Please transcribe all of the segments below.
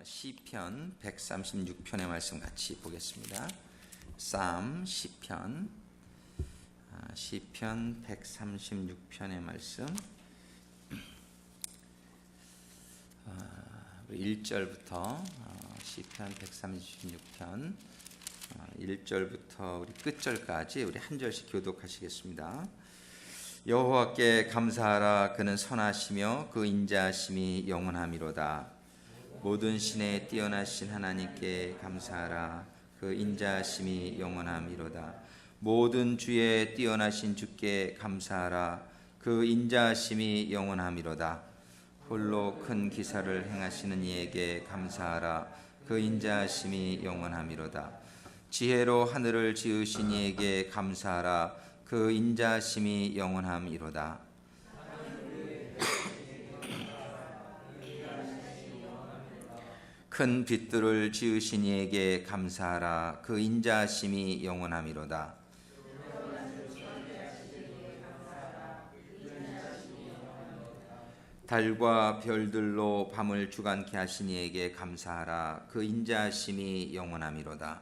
시편 136편의 말씀 같이 보겠습니다. 시편 136편의 말씀 1절부터 시편 136편 1절부터 우리 끝절까지 우리 한 절씩 교독하시겠습니다. 여호와께 감사하라. 그는 선하시며 그 인자하심이 영원하미로다. 모든 신에 뛰어나신 하나님께 감사하라. 그 인자하심이 영원하미로다. 모든 주에 뛰어나신 주께 감사하라. 그 인자하심이 영원하미로다. 홀로 큰 기사를 행하시는 이에게 감사하라. 그 인자하심이 영원하미로다. 지혜로 하늘을 지으신 이에게 감사하라. 그 인자하심이 영원하미로다. 큰 빛들을 지으신 이에게 감사하라. 그 인자하심이 영원하미로다. 달과 별들로 밤을 주관케 하신 이에게 감사하라. 그 인자하심이 영원하미로다.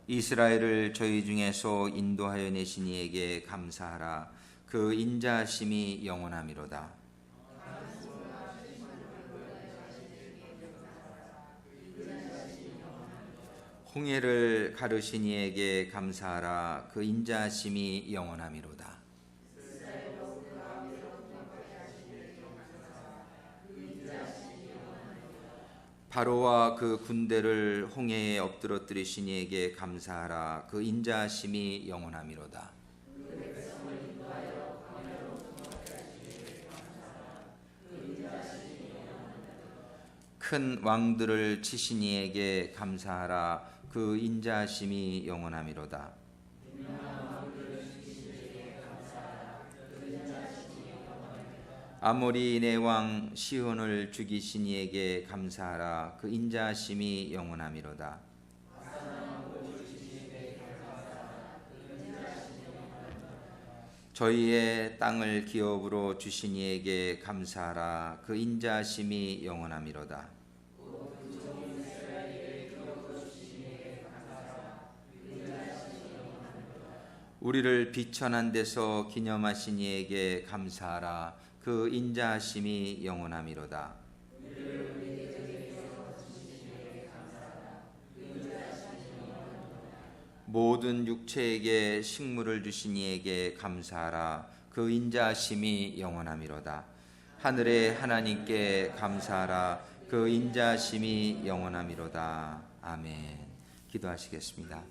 이스라엘을 저희 중에서 인도하여 내신 이에게 감사하라. 그 인자하심이 영원하미로다. 홍해를 가르신 이에게 감사하라. 그 인자하심이 영원하미로다. 바로와 그 군대를 홍해에 엎드러뜨리신 이에게 감사하라. 그 인자하심이 영원하미로다. 큰 왕들을 치신 이에게 감사하라. 그 인자하심이 영원하미로다. 아모리인의 왕 시혼을 죽이신 이에게 감사하라. 그 인자하심이 영원하미로다. 저희의 땅을 기업으로 주신 이에게 감사하라. 그 인자하심이 영원하미로다. 우리를 비천한 데서 기념하신 이에게 감사하라. 그 인자하심이 영원하미로다. 모든 육체에게 식물을 주신 이에게 감사하라. 그 인자하심이 영원하미로다. 하늘의 하나님께 감사하라. 그 인자하심이 영원하미로다. 아멘. 기도하시겠습니다.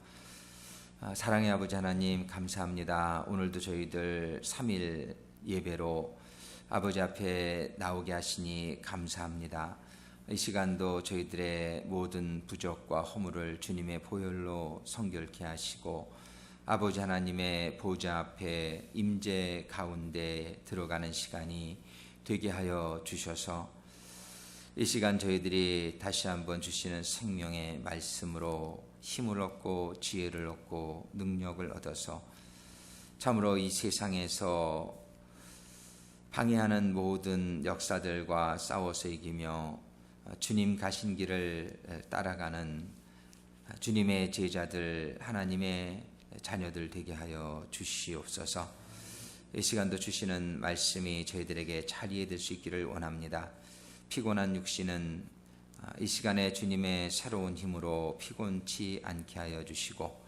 사랑의 아버지 하나님, 감사합니다. 오늘도 저희들 3일 예배로 아버지 앞에 나오게 하시니 감사합니다. 이 시간도 저희들의 모든 부족과 허물을 주님의 보혈로 성결케 하시고 아버지 하나님의 보좌 앞에 임재 가운데 들어가는 시간이 되게 하여 주셔서 이 시간 저희들이 다시 한번 주시는 생명의 말씀으로 힘을 얻고 지혜를 얻고 능력을 얻어서 참으로 이 세상에서 방해하는 모든 역사들과 싸워서 이기며 주님 가신 길을 따라가는 주님의 제자들, 하나님의 자녀들 되게 하여 주시옵소서. 이 시간도 주시는 말씀이 저희들에게 잘 이해될 수 있기를 원합니다. 피곤한 육신은 이 시간에 주님의 새로운 힘으로 피곤치 않게 하여 주시고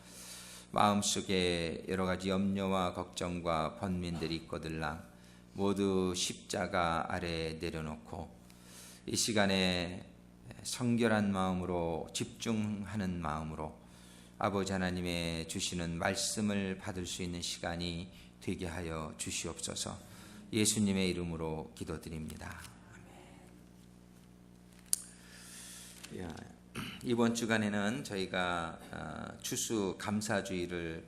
마음속에 여러 가지 염려와 걱정과 번민들이 있거들랑 모두 십자가 아래 내려놓고 이 시간에 성결한 마음으로 집중하는 마음으로 아버지 하나님의 주시는 말씀을 받을 수 있는 시간이 되게 하여 주시옵소서. 예수님의 이름으로 기도드립니다. 아멘. 이번 주간에는 저희가 추수 감사주의를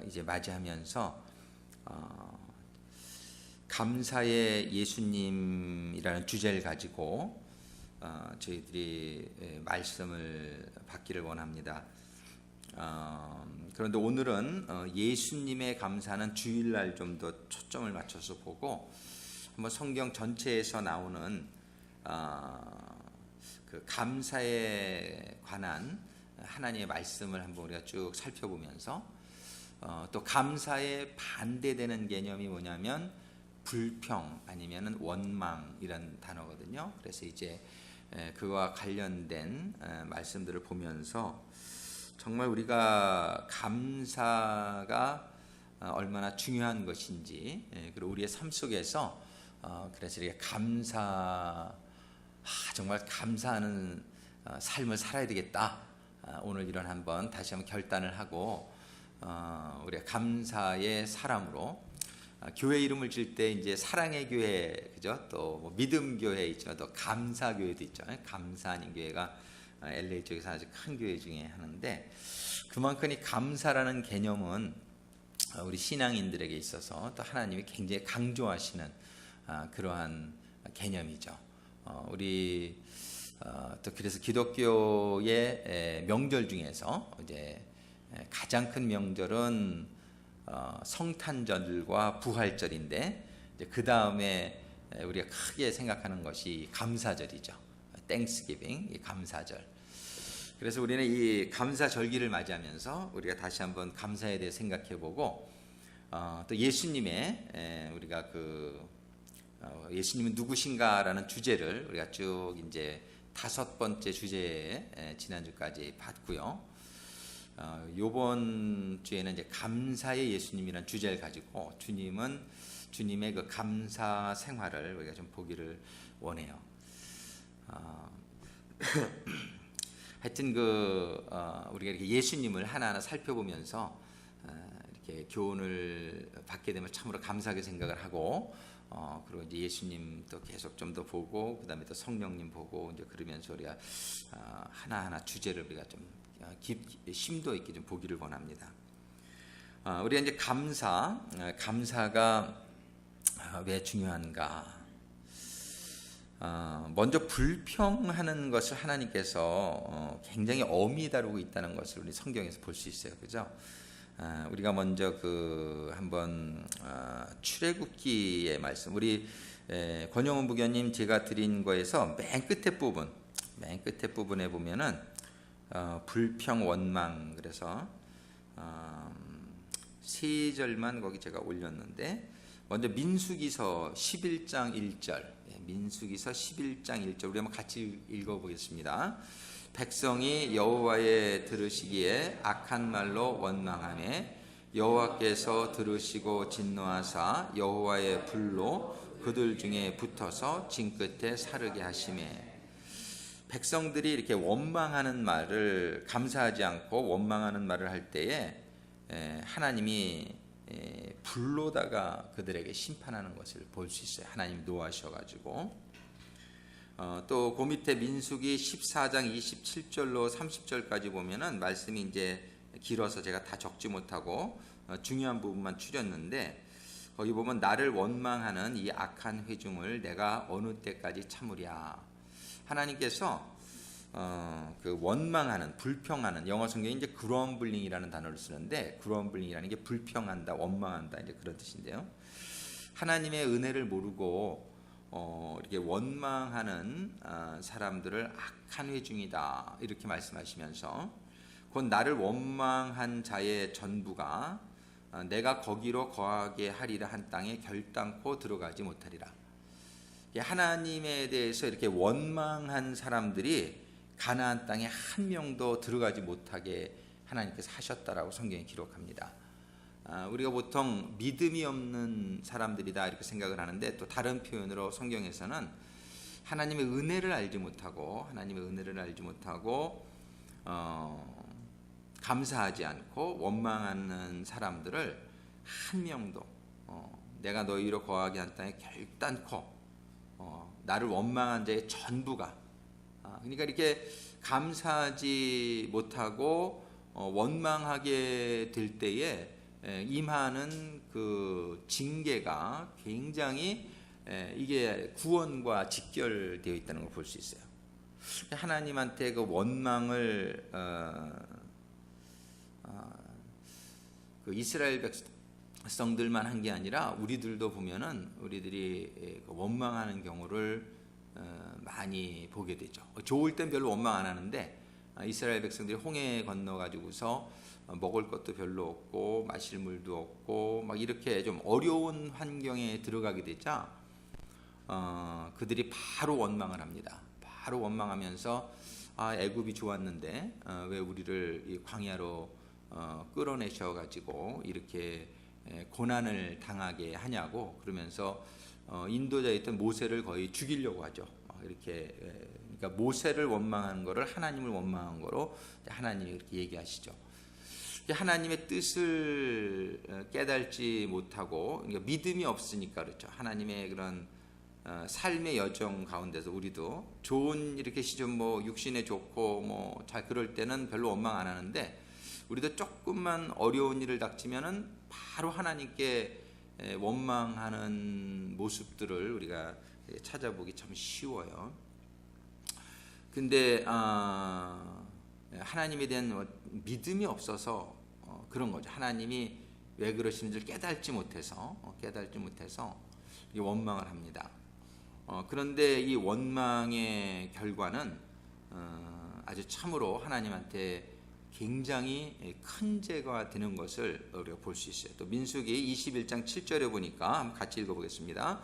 이제 맞이하면서 감사의 예수님이라는 주제를 가지고 저희들이 말씀을 받기를 원합니다. 그런데 오늘은 예수님의 감사는 주일날 좀 더 초점을 맞춰서 보고 한번 성경 전체에서 나오는 그 감사에 관한 하나님의 말씀을 한번 우리가 쭉 살펴보면서 또 감사에 반대되는 개념이 뭐냐면 불평 아니면 원망 이런 단어거든요. 그래서 이제 그와 관련된 말씀들을 보면서 정말 우리가 감사가 얼마나 중요한 것인지, 그리고 우리의 삶 속에서 그래서 이렇게 정말 감사하는 삶을 살아야 되겠다. 오늘 이런 한번 다시 한번 결단을 하고 우리가 감사의 사람으로 교회 이름을 질 때 이제 사랑의 교회, 그죠? 또 뭐 믿음 교회 있죠. 또 감사 교회도 있죠. 감사하는 교회가 LA 쪽에서 아주 큰 교회 중에 하나인데, 그만큼 이 감사라는 개념은 우리 신앙인들에게 있어서 또 하나님이 굉장히 강조하시는 그러한 개념이죠. 우리 또 그래서 기독교의 명절 중에서 이제 가장 큰 명절은 성탄절과 부활절인데, 그 다음에 우리가 크게 생각하는 것이 감사절이죠. 땡스기빙, 이 감사절. 그래서 우리는 이 감사절기를 맞이하면서 우리가 다시 한번 감사에 대해 생각해보고, 또 예수님의 우리가 예수님은 누구신가라는 주제를 우리가 쭉 이제 5번째 주제에 지난주까지 봤고요. 요번 주에는 이제 감사의 예수님이라는 주제를 가지고 주님의 그 감사 생활을 우리가 좀 보기를 원해요. 하여튼 우리가 이렇게 예수님을 하나하나 살펴보면서 이렇게 교훈을 받게 되면 참으로 감사하게 생각을 하고, 그리고 이제 예수님도 계속 좀 더 보고, 그다음에 또 성령님 보고, 이제 그러면서 우리가 하나하나 주제를 우리가 좀 심도 있게 좀 보기를 원합니다. 우리가 이제 감사가 왜 중요한가? 먼저 불평하는 것을 하나님께서 굉장히 엄히 다루고 있다는 것을 우리 성경에서 볼 수 있어요, 그죠? 우리가 먼저 한번 출애굽기의 말씀, 우리 권영훈 부교님 제가 드린 거에서 맨 끝에 부분에 보면은 불평 원망, 그래서 3절만 거기 제가 올렸는데, 먼저 민수기서 11장 1절, 민수기서 11장 1절 우리 한번 같이 읽어보겠습니다. 백성이 여호와의 들으시기에 악한 말로 원망하매 여호와께서 들으시고 진노하사 여호와의 불로 그들 중에 붙어서 진 끝에 사르게 하시매. 백성들이 이렇게 원망하는 말을, 감사하지 않고 원망하는 말을 할 때에 하나님이 불로다가 그들에게 심판하는 것을 볼 수 있어요. 하나님이 노하셔가지고. 또 그 밑에 민수기 14장 27절로 30절까지 보면은 말씀이 이제 길어서 제가 다 적지 못하고 중요한 부분만 추렸는데, 거기 보면 나를 원망하는 이 악한 회중을 내가 어느 때까지 참으랴. 하나님께서 원망하는, 불평하는, 영어 성경에 이제 그럼블링이라는 단어를 쓰는데, 그럼블링이라는 게 불평한다, 원망한다, 이제 그런 뜻인데요. 하나님의 은혜를 모르고 이렇게 원망하는 사람들을 악한 회중이다, 이렇게 말씀하시면서, 곧 나를 원망한 자의 전부가 내가 거기로 거하게 하리라 한 땅에 결단코 들어가지 못하리라. 하나님에 대해서 이렇게 원망한 사람들이 가나안 땅에 한 명도 들어가지 못하게 하나님께서 하셨다라고 성경이 기록합니다. 우리가 보통 믿음이 없는 사람들이다 이렇게 생각을 하는데, 또 다른 표현으로 성경에서는 하나님의 은혜를 알지 못하고 감사하지 않고 원망하는 사람들을 한 명도 내가 너희로 거하게 한 땅에 결단코, 나를 원망한 자의 전부가, 그러니까 이렇게 감사하지 못하고 원망하게 될 때에 임하는 그 징계가 굉장히 이게 구원과 직결되어 있다는 걸 볼 수 있어요. 하나님한테 그 원망을 그 이스라엘 성들만 한 게 아니라 우리들도 보면은 우리들이 원망하는 경우를 많이 보게 되죠. 좋을 땐 별로 원망 안 하는데 이스라엘 백성들이 홍해 건너 가지고서 먹을 것도 별로 없고 마실 물도 없고 막 이렇게 좀 어려운 환경에 들어가게 되자 그들이 바로 원망을 합니다. 바로 원망하면서 애굽이 좋았는데 왜 우리를 이 광야로 끌어내셔 가지고 이렇게 고난을 당하게 하냐고 그러면서 인도자였던 모세를 거의 죽이려고 하죠. 이렇게 그러니까 모세를 원망하는 거를 하나님을 원망한 거로 하나님이 이렇게 얘기하시죠. 하나님의 뜻을 깨달지 못하고 그러니까 믿음이 없으니까 그렇죠. 하나님의 그런 삶의 여정 가운데서 우리도 좋은 이렇게 시점 뭐 육신에 좋고 뭐 잘 그럴 때는 별로 원망 안 하는데 우리도 조금만 어려운 일을 닥치면은 바로 하나님께 원망하는 모습들을 우리가 찾아보기 참 쉬워요. 근데 하나님에 대한 믿음이 없어서 그런 거죠. 하나님이 왜 그러시는지를 깨닫지 못해서 원망을 합니다. 그런데 이 원망의 결과는 아주 참으로 하나님한테 굉장히 큰 죄가 되는 것을 우리가 볼 수 있어요. 또 민수기 21장 7절에 보니까 한번 같이 읽어보겠습니다.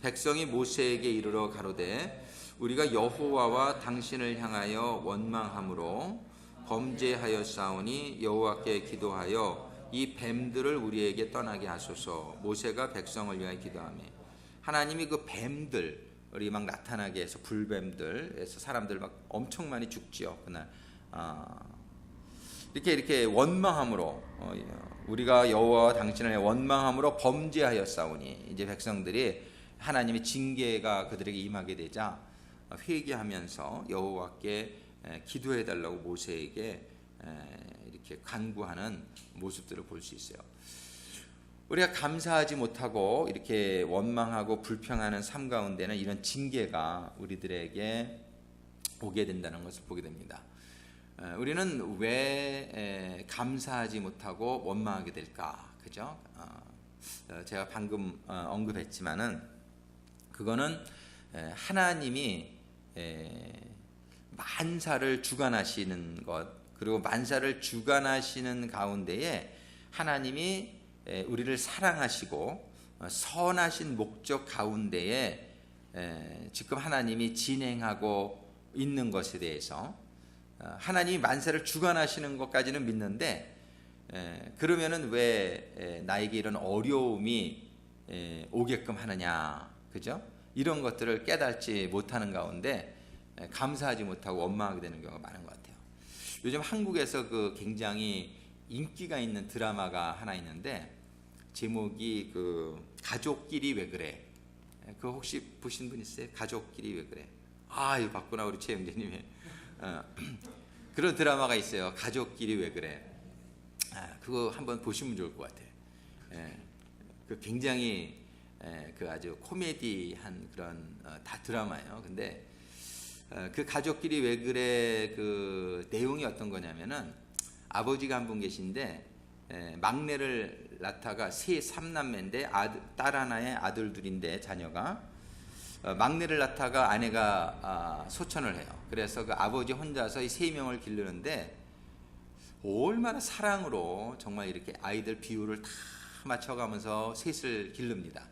백성이 모세에게 이르러 가로되 우리가 여호와와 당신을 향하여 원망함으로 범죄하였사오니 여호와께 기도하여 이 뱀들을 우리에게 떠나게 하소서. 모세가 백성을 위하여 기도하며 하나님이 그 뱀들이 막 나타나게 해서 불뱀들에서 사람들 막 엄청 많이 죽지요. 그날 이렇게 원망함으로 우리가 여호와와 당신을 원망함으로 범죄하였사오니 이제 백성들이 하나님의 징계가 그들에게 임하게 되자 회개하면서 여호와께 기도해 달라고 모세에게 이렇게 간구하는 모습들을 볼 수 있어요. 우리가 감사하지 못하고 이렇게 원망하고 불평하는 삶 가운데는 이런 징계가 우리들에게 오게 된다는 것을 보게 됩니다. 우리는 왜 감사하지 못하고 원망하게 될까? 그죠? 제가 방금 언급했지만은 그거는 하나님이 만사를 주관하시는 것 그리고 만사를 주관하시는 가운데에 하나님이 우리를 사랑하시고 선하신 목적 가운데에 지금 하나님이 진행하고 있는 것에 대해서 하나님이 만사를 주관하시는 것까지는 믿는데 그러면은 왜 나에게 이런 어려움이 오게끔 하느냐, 그죠? 이런 것들을 깨닫지 못하는 가운데 감사하지 못하고 원망하게 되는 경우가 많은 것 같아요. 요즘 한국에서 그 굉장히 인기가 있는 드라마가 하나 있는데 제목이 그 가족끼리 왜 그래? 그거 혹시 보신 분 있어요? 가족끼리 왜 그래? 이거 봤구나 우리 최 형제님이. 그런 드라마가 있어요. 가족끼리 왜 그래? 그거 한번 보시면 좋을 것 같아요. 그 굉장히 그 아주 코미디한 그런 다 드라마예요. 근데 그 가족끼리 왜 그래 그 내용이 어떤 거냐면은 아버지가 한 분 계신데 막내를 낳다가 세 삼남매인데 딸 하나에 아들 둘인데 자녀가 막내를 낳다가 아내가 소천을 해요. 그래서 그 아버지 혼자서 이 세 명을 기르는데 얼마나 사랑으로 정말 이렇게 아이들 비율을 다 맞춰가면서 셋을 기릅니다.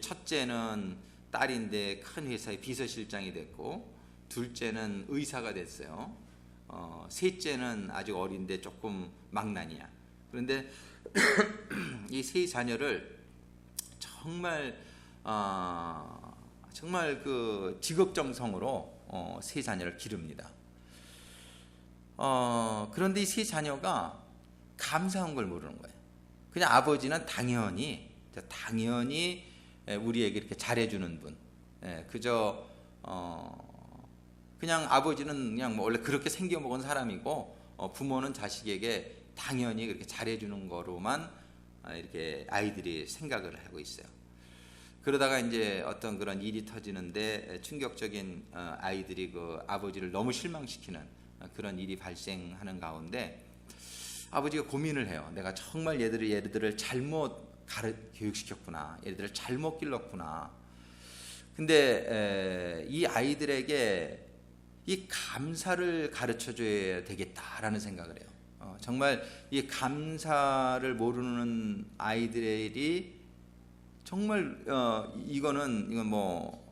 첫째는 딸인데 큰 회사의 비서실장이 됐고 둘째는 의사가 됐어요. 셋째는 아직 어린데 조금 망나니야. 그런데 이 세 자녀를 정말 그 지극정성으로 세 자녀를 기릅니다. 그런데 이 세 자녀가 감사한 걸 모르는 거예요. 그냥 아버지는 당연히 우리에게 이렇게 잘해주는 분. 그저 그냥 아버지는 그냥 뭐 원래 그렇게 생겨먹은 사람이고 부모는 자식에게 당연히 그렇게 잘해주는 거로만 이렇게 아이들이 생각을 하고 있어요. 그러다가 이제 어떤 그런 일이 터지는데 충격적인 아이들이 그 아버지를 너무 실망시키는 그런 일이 발생하는 가운데 아버지가 고민을 해요. 내가 정말 얘들을 잘못 교육시켰구나. 얘들을 잘못 길렀구나. 근데 이 아이들에게 이 감사를 가르쳐줘야 되겠다라는 생각을 해요. 정말 이 감사를 모르는 아이들이 정말 이건 뭐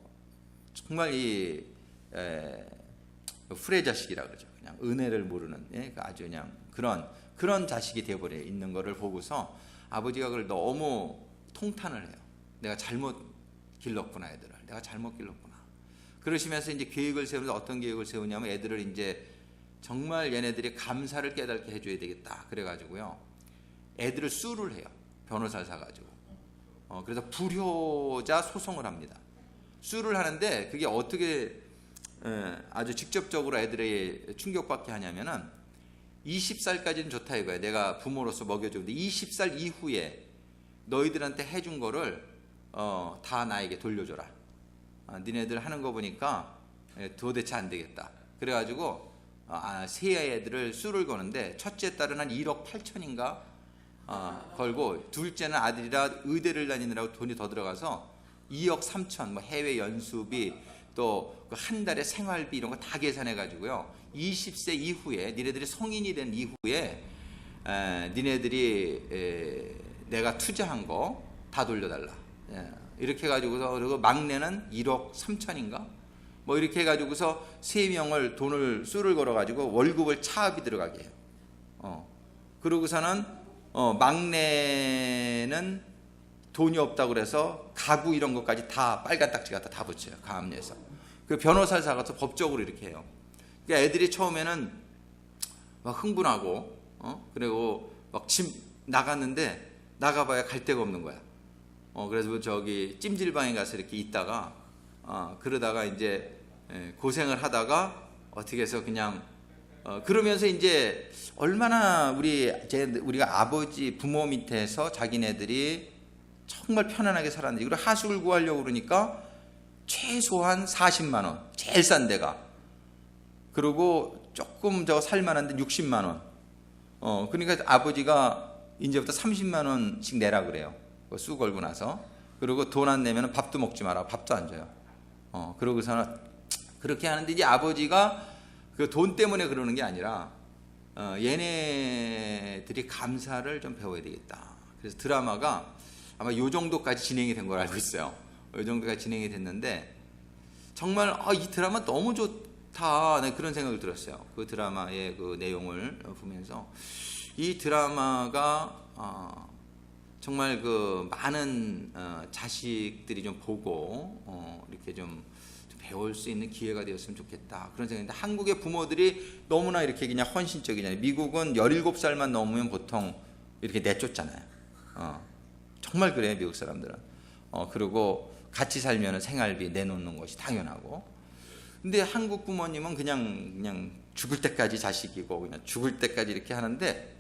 정말 이 풀의 자식이라 그러죠. 그냥 은혜를 모르는 아주 그냥 그런 자식이 되어버려 있는 거를 보고서 아버지가 그걸 너무 통탄을 해요. 내가 잘못 길렀구나, 애들을. 내가 잘못 길렀구나. 그러시면서 이제 계획을 세우는데 어떤 계획을 세우냐면 애들을 이제 정말 얘네들이 감사를 깨닫게 해줘야 되겠다. 그래가지고요. 애들을 수를 해요. 변호사를 사가지고. 그래서 불효자 소송을 합니다. 수를 하는데 그게 어떻게 아주 직접적으로 애들에게 충격받게 하냐면은 20살까지는 좋다 이거야. 내가 부모로서 먹여주는데 20살 이후에 너희들한테 해준 거를 다 나에게 돌려줘라. 니네들 하는 거 보니까 도대체 안 되겠다. 그래가지고 세 애들을 수를 거는데 첫째 딸은 한 1억 8천인가 걸고 둘째는 아들이라 의대를 다니느라고 돈이 더 들어가서 2억 3천 뭐 해외 연수비 또 한 달에 생활비 이런 거 다 계산해 가지고요 20세 이후에 니네들이 성인이 된 이후에 니네들이 내가 투자한 거 다 돌려달라. 이렇게 해가지고서 그리고 막내는 1억 3천인가 뭐 이렇게 해가지고서 3명을 돈을 수를 걸어가지고 월급을 차압이 들어가게 해요. 그러고서는 막내는 돈이 없다고 그래서 가구 이런 것까지 다 빨간 딱지 갖다 다 붙여요. 가압류에서. 그 변호사를 사가서 법적으로 이렇게 해요. 그러니까 애들이 처음에는 막 흥분하고 그리고 막 집 나갔는데 나가봐야 갈 데가 없는 거야. 그래서 저기 찜질방에 가서 이렇게 있다가 그러다가 이제 고생을 하다가 어떻게 해서 그냥 그러면서 이제 얼마나 우리가 아버지 부모 밑에서 자기네들이 정말 편안하게 살았는지. 그리고 하숙을 구하려고 그러니까 최소한 40만 원 제일 싼 데가 그리고 조금 저 살만한데 60만 원. 그러니까 아버지가 이제부터 30만 원씩 내라 그래요. 수 걸고 나서. 그리고 돈 안 내면 밥도 먹지 마라. 밥도 안 줘요. 그러고서는 그렇게 하는데 이제 아버지가 그 돈 때문에 그러는 게 아니라 얘네들이 감사를 좀 배워야 되겠다. 그래서 드라마가 아마 요 정도까지 진행이 된 걸 알고 있어요. 요 정도까지 진행이 됐는데 정말 이 드라마 너무 좋다. 네, 그런 생각을 들었어요. 그 드라마의 그 내용을 보면서 이 드라마가 정말 그 많은 자식들이 좀 보고 이렇게 좀 배울 수 있는 기회가 되었으면 좋겠다. 그런 생각인데 한국의 부모들이 너무나 이렇게 그냥 헌신적이잖아요. 미국은 17살만 넘으면 보통 이렇게 내쫓잖아요. 정말 그래요, 미국 사람들은. 그리고 같이 살면 생활비 내놓는 것이 당연하고. 근데 한국 부모님은 그냥 죽을 때까지 자식이고 그냥 죽을 때까지 이렇게 하는데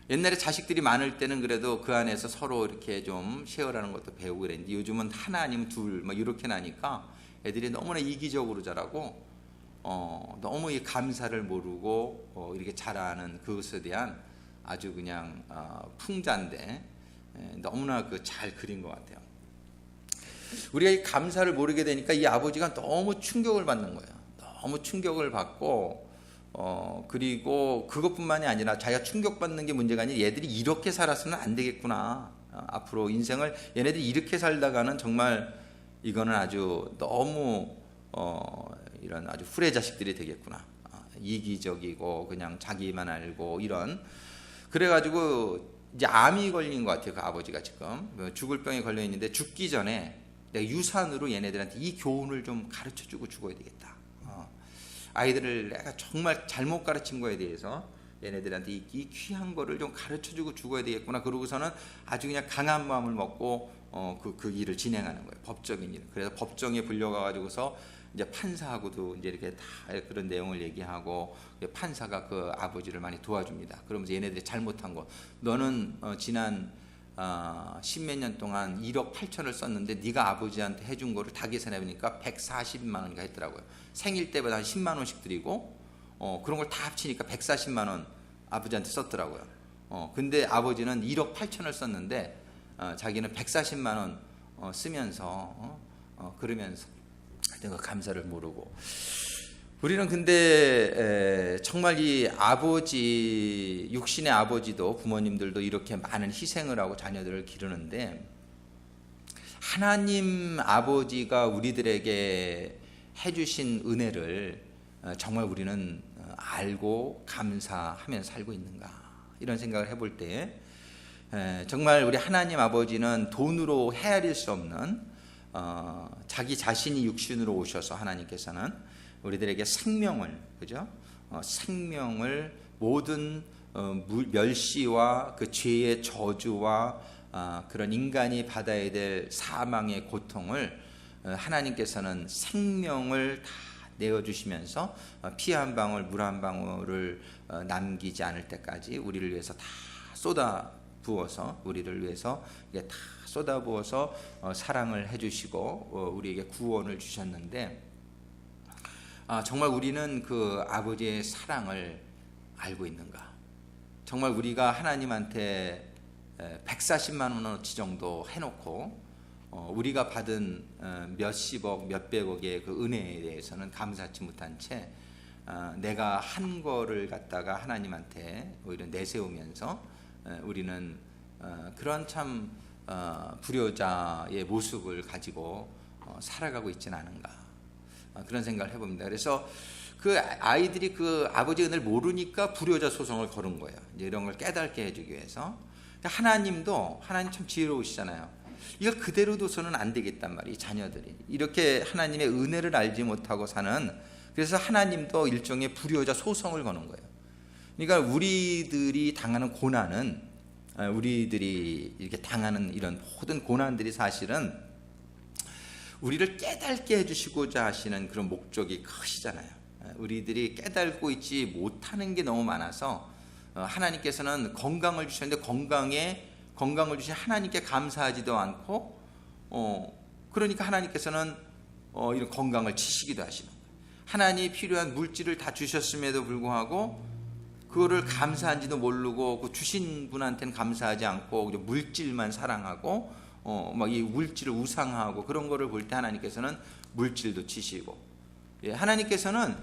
옛날에 자식들이 많을 때는 그래도 그 안에서 서로 이렇게 좀 쉐어라는 것도 배우고 그랬는데 요즘은 하나 아니면 둘 막 이렇게 나니까 애들이 너무나 이기적으로 자라고 너무 이 감사를 모르고 이렇게 자라는 그것에 대한 아주 그냥 풍자인데 너무나 잘 그린 것 같아요. 우리가 이 감사를 모르게 되니까 이 아버지가 너무 충격을 받는 거예요. 너무 충격을 받고 그리고 그것뿐만이 아니라 자기가 충격받는 게 문제가 아니라 얘들이 이렇게 살았으면 안 되겠구나. 앞으로 인생을 얘네들이 이렇게 살다가는 정말 이거는 아주 너무 이런 아주 후레 자식들이 되겠구나. 이기적이고 그냥 자기만 알고 이런. 그래가지고 이제 암이 걸린 것 같아요. 그 아버지가 지금 죽을 병에 걸려 있는데 죽기 전에 내가 유산으로 얘네들한테 이 교훈을 좀 가르쳐주고 죽어야 되겠다. 아이들을 내가 정말 잘못 가르친 거에 대해서 얘네들한테 이 귀한 거를 좀 가르쳐주고 죽어야 되겠구나. 그러고서는 아주 그냥 강한 마음을 먹고 그 일을 진행하는 거예요. 법적인 일. 그래서 법정에 불려가가지고서 이제 판사하고도 이제 이렇게 다 그런 내용을 얘기하고 판사가 그 아버지를 많이 도와줍니다. 그러면서 얘네들이 잘못한 거, 너는 지난 10몇 년 동안 1억 8천을 썼는데 네가 아버지한테 해준 거를 다 계산해 보니까 140만 원인가 했더라고요. 생일 때마다 한 10만 원씩 드리고 그런 걸 다 합치니까 140만 원 아버지한테 썼더라고요. 근데 아버지는 1억 8천을 썼는데 자기는 140만 원 쓰면서 그러면서 하여튼 그 감사를 모르고. 우리는 근데 정말 이 아버지, 육신의 아버지도 부모님들도 이렇게 많은 희생을 하고 자녀들을 기르는데, 하나님 아버지가 우리들에게 해주신 은혜를 정말 우리는 알고 감사하면서 살고 있는가, 이런 생각을 해볼 때 정말 우리 하나님 아버지는 돈으로 헤아릴 수 없는 자기 자신이 육신으로 오셔서 하나님께서는 우리들에게 생명을, 그죠? 생명을 모든 멸시와 그 죄의 저주와 그런 인간이 받아야 될 사망의 고통을 하나님께서는 생명을 다 내어주시면서 피 한 방울 물 한 방울을 남기지 않을 때까지 우리를 위해서 다 쏟아 부어서, 우리를 위해서 다 쏟아 부어서 사랑을 해주시고 우리에게 구원을 주셨는데, 정말 우리는 그 아버지의 사랑을 알고 있는가? 정말 우리가 하나님한테 140만 원어치 정도 해놓고 우리가 받은 몇십억 몇백억의 그 은혜에 대해서는 감사치 못한 채 내가 한 거를 갖다가 하나님한테 오히려 내세우면서 우리는 그런 참 불효자의 모습을 가지고 살아가고 있지는 않은가, 그런 생각을 해봅니다. 그래서 그 아이들이 그 아버지의 은혜를 모르니까 불효자 소송을 걸은 거예요. 이제 이런 걸 깨닫게 해주기 위해서. 하나님 참 지혜로우시잖아요. 이걸 그대로 둬서는 안 되겠단 말이에요. 자녀들이 이렇게 하나님의 은혜를 알지 못하고 사는, 그래서 하나님도 일종의 불효자 소송을 거는 거예요. 그러니까 우리들이 당하는 고난은, 우리들이 이렇게 당하는 이런 모든 고난들이 사실은 우리를 깨닫게 해주시고자 하시는 그런 목적이 크시잖아요. 우리들이 깨닫고 있지 못하는 게 너무 많아서 하나님께서는 건강을 주셨는데 건강을 주신 하나님께 감사하지도 않고, 그러니까 하나님께서는 이런 건강을 치시기도 하시는 거예요. 하나님이 필요한 물질을 다 주셨음에도 불구하고 그거를 감사한지도 모르고 그 주신 분한테는 감사하지 않고 물질만 사랑하고 막 이 물질을 우상하고 그런 거를 볼 때 하나님께서는 물질도 치시고, 하나님께서는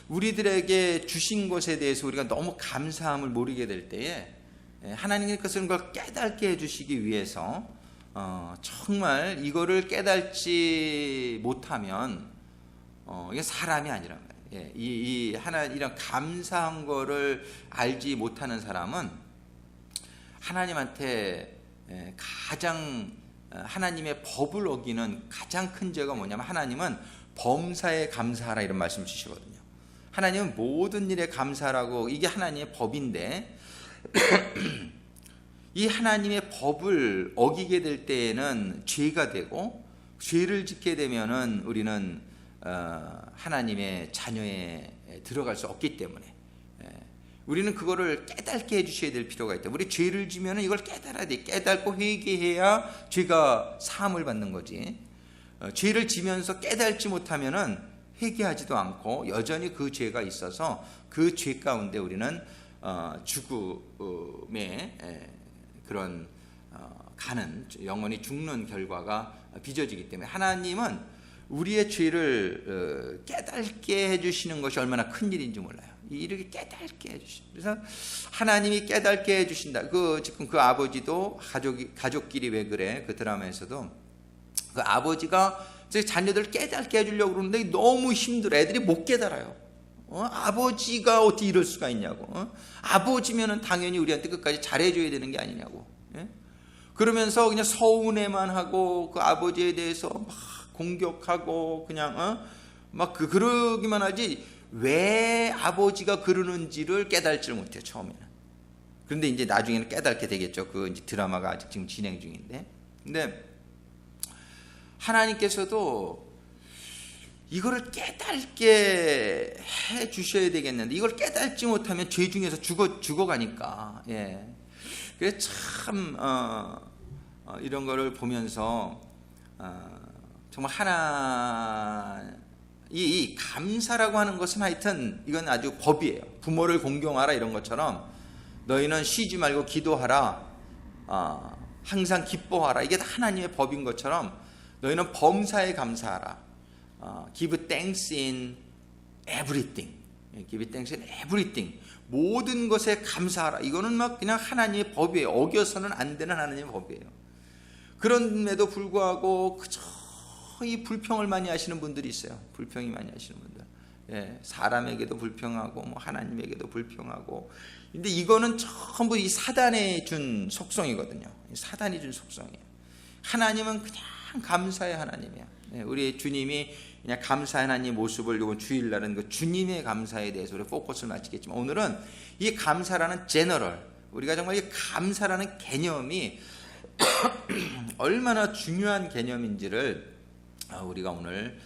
우리들에게 주신 것에 대해서 우리가 너무 감사함을 모르게 될 때에 하나님께서는 그걸 깨닫게 해주시기 위해서 정말 이거를 깨닫지 못하면 이게 사람이 아니란 말이에요. 이런 감사한 거를 알지 못하는 사람은 하나님한테 가장, 하나님의 법을 어기는 가장 큰 죄가 뭐냐면, 하나님은 범사에 감사하라 이런 말씀 주시거든요. 하나님은 모든 일에 감사하라고, 이게 하나님의 법인데 이 하나님의 법을 어기게 될 때에는 죄가 되고, 죄를 짓게 되면은 우리는 하나님의 자녀에 들어갈 수 없기 때문에 우리는 그거를 깨닫게 해주셔야 될 필요가 있다. 우리 죄를 지면은 이걸 깨달아야 돼. 깨닫고 회개해야 죄가 사함을 받는 거지. 죄를 지면서 깨닫지 못하면은 회개하지도 않고 여전히 그 죄가 있어서 그 죄 가운데 우리는 죽음의 그런 가는, 영원히 죽는 결과가 빚어지기 때문에 하나님은 우리의 죄를 깨닫게 해주시는 것이 얼마나 큰 일인지 몰라요. 이렇게 깨닫게 해주신다. 그래서 하나님이 깨닫게 해주신다. 지금 그 아버지도 가족끼리 왜 그래? 그 드라마에서도 그 아버지가 자녀들을 깨닫게 해주려고 그러는데 너무 힘들어. 애들이 못 깨달아요. 아버지가 어떻게 이럴 수가 있냐고. 아버지면은 당연히 우리한테 끝까지 잘해줘야 되는 게 아니냐고. 그러면서 그냥 서운해만 하고 그 아버지에 대해서 막 공격하고 그냥 그러기만 하지, 왜 아버지가 그러는지를 깨달지를 못해요, 처음에는. 그런데 이제 나중에는 깨닫게 되겠죠. 그 이제 드라마가 아직 지금 진행 중인데. 근데 하나님께서도 이거를 깨닫게 해 주셔야 되겠는데, 이걸 깨닫지 못하면 죄 중에서 죽어가니까. 그래서 참 이런 거를 보면서 정말 이 감사라고 하는 것은 하여튼 이건 아주 법이에요. 부모를 공경하라 이런 것처럼 너희는 쉬지 말고 기도하라. 항상 기뻐하라. 이게 다 하나님의 법인 것처럼 너희는 범사에 감사하라. Give thanks in everything. Give thanks in everything. 모든 것에 감사하라. 이거는 막 그냥 하나님의 법이에요. 어겨서는 안 되는 하나님의 법이에요. 그럼에도 불구하고 그저 이 불평을 많이 하시는 분들이 있어요. 불평이 많이 하시는 분들. 예, 사람에게도 불평하고 뭐 하나님에게도 불평하고. 근데 이거는 전부 이 사단이 준 속성이거든요. 사단이 준 속성이에요. 하나님은 그냥 감사의 하나님이에요. 예, 우리 주님이 그냥 감사의 하나님 모습을 이번 주일날은 그 주님의 감사에 대해서 우리 포커스를 맞추겠지만, 오늘은 이 감사라는 제너럴, 우리가 정말 이 감사라는 개념이 얼마나 중요한 개념인지를 우리가 오늘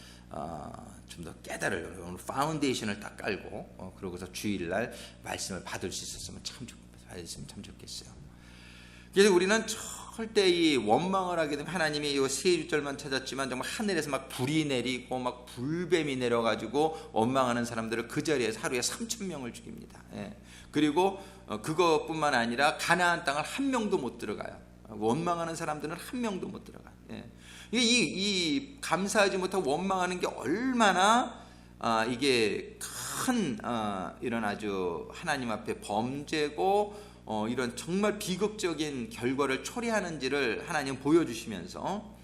좀 더 깨달으려고 오늘 파운데이션을 딱 깔고 그러고서 주일날 말씀을 받을 수 있었으면 참 좋겠어요. 그래서 우리는 절대 이 원망을 하게 되면, 하나님이 이 세 주절만 찾았지만 정말 하늘에서 막 불이 내리고 막 불뱀이 내려가지고 원망하는 사람들을 그 자리에서 하루에 3,000명을 죽입니다. 예. 그리고 그것뿐만 아니라 가나안 땅을 한 명도 못 들어가요. 원망하는 사람들은 한 명도 못 들어가요. 예. 이 감사하지 못하고 원망하는 게 얼마나 이게 큰 이런 아주 하나님 앞에 범죄고 이런 정말 비극적인 결과를 초래하는지를 하나님 보여주시면서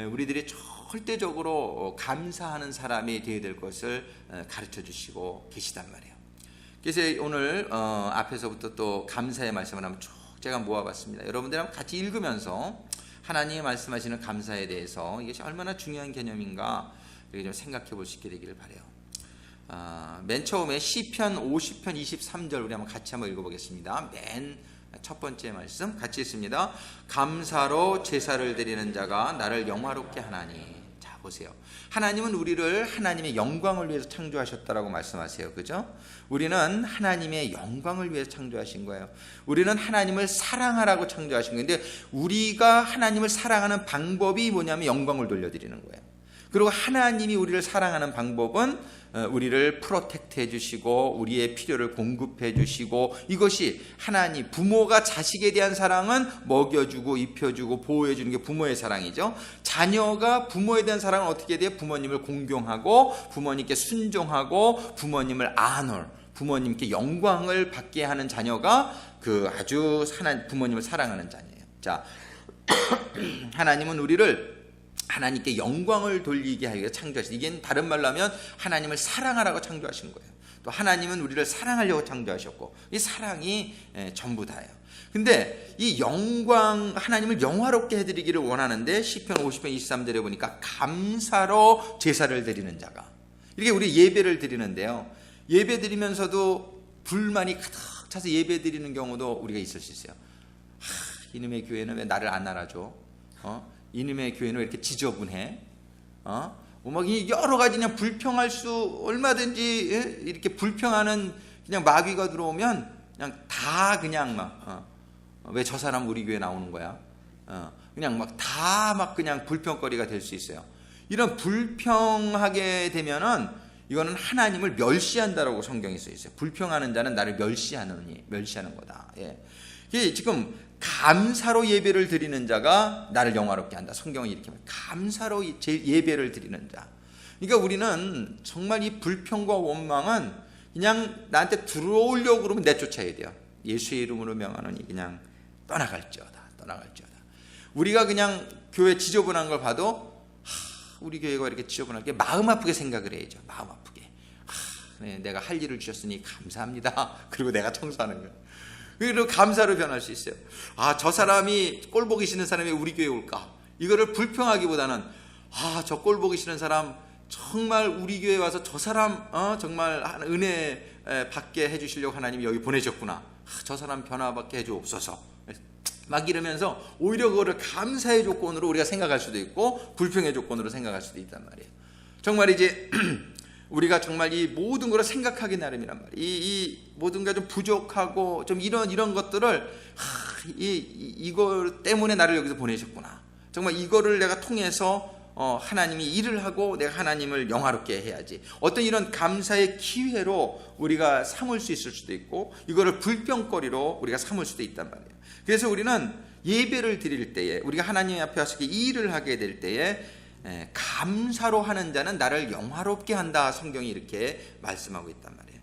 우리들이 절대적으로 감사하는 사람이 되어야 될 것을 가르쳐 주시고 계시단 말이에요. 그래서 오늘 앞에서부터 또 감사의 말씀을 한번 쭉 제가 모아봤습니다. 여러분들이랑 같이 읽으면서 하나님이 말씀하시는 감사에 대해서 이것이 얼마나 중요한 개념인가 이렇게 좀 생각해 볼 수 있게 되기를 바라요. 맨 처음에 시편 50편 23절 우리 같이 한번 읽어보겠습니다. 맨 첫 번째 말씀 같이 읽습니다. 감사로 제사를 드리는 자가 나를 영화롭게 하나니. 자, 보세요. 하나님은 우리를 하나님의 영광을 위해서 창조하셨다라고 말씀하세요. 그죠? 우리는 하나님의 영광을 위해서 창조하신 거예요. 우리는 하나님을 사랑하라고 창조하신 거예요. 근데 우리가 하나님을 사랑하는 방법이 뭐냐면 영광을 돌려드리는 거예요. 그리고 하나님이 우리를 사랑하는 방법은 우리를 프로텍트 해주시고 우리의 필요를 공급해 주시고, 이것이 하나님, 부모가 자식에 대한 사랑은 먹여주고 입혀주고 보호해주는 게 부모의 사랑이죠. 자녀가 부모에 대한 사랑은 어떻게 돼요? 부모님을 공경하고 부모님께 순종하고 부모님을 부모님께 영광을 받게 하는 자녀가 그 아주 부모님을 사랑하는 자녀예요. 자, 하나님은 우리를 하나님께 영광을 돌리게 하기 위해 창조하신, 이게 다른 말로 하면 하나님을 사랑하라고 창조하신 거예요. 또 하나님은 우리를 사랑하려고 창조하셨고, 이 사랑이 전부 다예요. 근데 이 영광, 하나님을 영화롭게 해드리기를 원하는데 시편 50편 23절에 보니까 감사로 제사를 드리는 자가, 이렇게 우리 예배를 드리는데요, 예배 드리면서도 불만이 가득 차서 예배 드리는 경우도 우리가 있을 수 있어요. 이놈의 교회는 왜 나를 안 알아줘? 이놈의 교회는 왜 이렇게 지저분해? 막 여러 가지 그냥 불평할 수, 얼마든지 이렇게 불평하는 그냥 마귀가 들어오면 그냥 다 그냥 왜 저 사람 우리 교회 나오는 거야? 그냥 다 그냥 불평거리가 될 수 있어요. 이런 불평하게 되면은 이거는 하나님을 멸시한다라고 성경에 써 있어요. 불평하는 자는 나를 멸시하는 거다. 예. 이게 지금 감사로 예배를 드리는 자가 나를 영화롭게 한다. 성경은 이렇게 말해요. 감사로 예배를 드리는 자. 그러니까 우리는 정말 이 불평과 원망은 그냥 나한테 들어오려고 그러면 내쫓아야 돼요. 예수의 이름으로 명하노니 그냥 떠나갈지어다. 우리가 그냥 교회 지저분한 걸 봐도 우리 교회가 이렇게 지저분하게 마음 아프게 생각을 해야죠. 마음 아프게. 네, 내가 할 일을 주셨으니 감사합니다. 그리고 내가 청소하는 거예요. 그리고 감사로 변할 수 있어요. 저 사람이 꼴 보기 싫은 사람이 우리 교회에 올까? 이거를 불평하기보다는 저 꼴 보기 싫은 사람 정말 우리 교회에 와서 저 사람 정말 은혜 받게 해주시려고 하나님이 여기 보내셨구나. 저 사람 변화받게 해주옵소서. 막 이러면서 오히려 그거를 감사의 조건으로 우리가 생각할 수도 있고 불평의 조건으로 생각할 수도 있단 말이에요. 정말 이제 우리가 정말 이 모든 걸 생각하기 나름이란 말이에요. 이 모든 게 좀 부족하고 좀 이런 것들을 이거 때문에 나를 여기서 보내셨구나. 정말 이거를 내가 통해서 하나님이 일을 하고 내가 하나님을 영화롭게 해야지. 어떤 이런 감사의 기회로 우리가 삼을 수 있을 수도 있고 이거를 불평거리로 우리가 삼을 수도 있단 말이에요. 그래서 우리는 예배를 드릴 때에 우리가 하나님 앞에 와서 이 일을 하게 될 때에 감사로 하는 자는 나를 영화롭게 한다. 성경이 이렇게 말씀하고 있단 말이에요.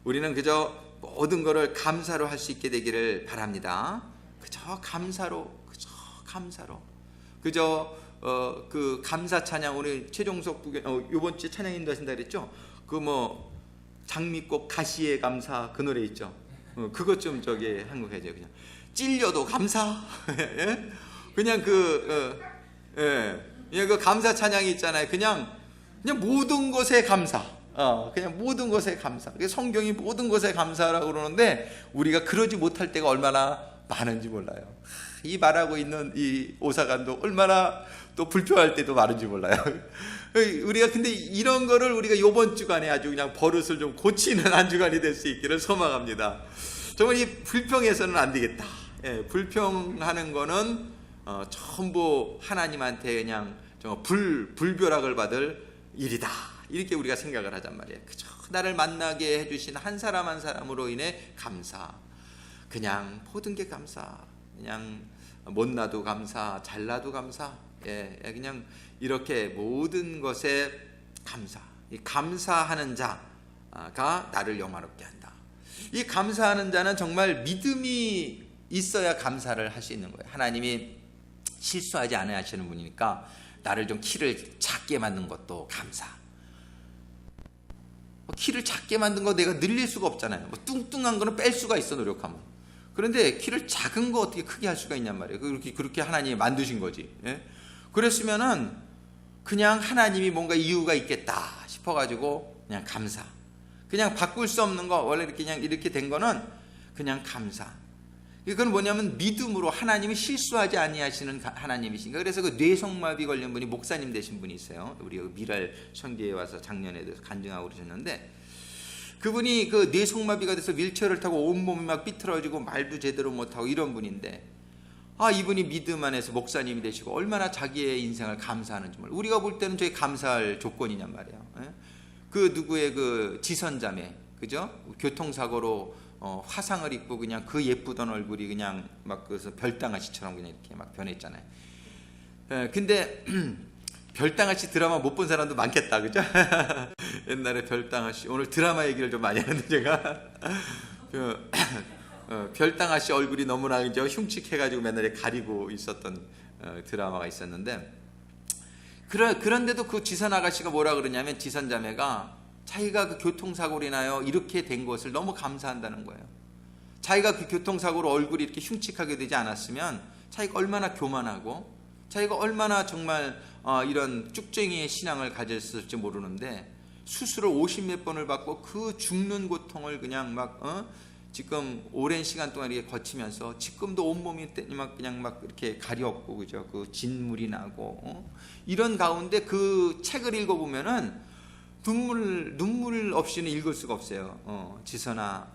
우리는 그저 모든 것을 감사로 할 수 있게 되기를 바랍니다. 그저 감사로 그저 그 감사 찬양 우리 최종석 부교 이번 주에 찬양 인도하신다 그랬죠? 그 뭐 장미꽃 가시의 감사 그 노래 있죠? 그것 좀 저기 한국해줘요. 그냥 찔려도 감사. 그냥 그 감사 찬양이 있잖아요. 그냥 모든 것에 감사. 그냥 모든 것에 감사. 성경이 모든 것에 감사라고 그러는데 우리가 그러지 못할 때가 얼마나 많은지 몰라요. 이 말하고 있는 이 오사관도 얼마나 또 불평할 때도 많은지 몰라요. 우리가 근데 이런 거를 우리가 이번 주간에 아주 그냥 버릇을 좀 고치는 한 주간이 될 수 있기를 소망합니다. 정말 이 불평해서는 안 되겠다. 불평하는 거는 전부 하나님한테 그냥 정말 불벼락을 받을 일이다. 이렇게 우리가 생각을 하단 말이에요. 그저 나를 만나게 해주신 한 사람 한 사람으로 인해 감사. 그냥 모든 게 감사. 그냥 못나도 감사, 잘나도 감사. 그냥 이렇게 모든 것에 감사. 이 감사하는 자가 나를 영화롭게 한다. 이 감사하는 자는 정말 믿음이 있어야 감사를 할 수 있는 거예요. 하나님이 실수하지 않아야 하시는 분이니까 나를 좀 키를 작게 만든 것도 감사. 키를 작게 만든 거 내가 늘릴 수가 없잖아요. 뚱뚱한 거는 뺄 수가 있어 노력하면. 그런데 키를 작은 거 어떻게 크게 할 수가 있냔 말이에요. 그렇게 하나님이 만드신 거지. 그랬으면은 그냥 하나님이 뭔가 이유가 있겠다 싶어가지고 그냥 감사. 그냥 바꿀 수 없는 거 원래 그냥 이렇게 된 거는 그냥 감사. 이건 뭐냐면 믿음으로 하나님이 실수하지 아니하시는 하나님이신가. 그래서 그 뇌성마비 걸린 분이 목사님 되신 분이 있어요. 우리 미랄 선교에 와서 작년에도 간증하고 그러셨는데 그분이 그 뇌성마비가 돼서 휠체어를 타고 온몸이 막 삐뚤어지고 말도 제대로 못하고 이런 분인데 이분이 믿음 안에서 목사님이 되시고 얼마나 자기의 인생을 감사하는지 몰라요. 우리가 볼 때는 저게 감사할 조건이냔 말이에요. 그 누구의 그 지선자매 그죠? 교통사고로 화상을 입고 그냥 그 예쁘던 얼굴이 그냥 막 그래서 별당아씨처럼 그냥 이렇게 막 변했잖아요. 근데 별당아씨 드라마 못 본 사람도 많겠다, 그죠? 옛날에 별당아씨 오늘 드라마 얘기를 좀 많이 하는데 제가 별당아씨 얼굴이 너무나 이제 흉측해가지고 맨날 가리고 있었던 드라마가 있었는데 그런데도 그 지선 아가씨가 뭐라 그러냐면 지선자매가 자기가 그 교통사고로 인하여 이렇게 된 것을 너무 감사한다는 거예요. 자기가 그 교통사고로 얼굴이 이렇게 흉측하게 되지 않았으면 자기가 얼마나 교만하고 자기가 얼마나 정말 이런 쭉쟁이의 신앙을 가졌을지 모르는데 수술을 50몇 번을 받고 그 죽는 고통을 그냥 막 지금 오랜 시간 동안 이렇게 거치면서 지금도 온몸이 그냥 막 이렇게 가렵고 그죠? 그 진물이 나고 이런 가운데 그 책을 읽어보면은 눈물 없이는 읽을 수가 없어요. 지선아,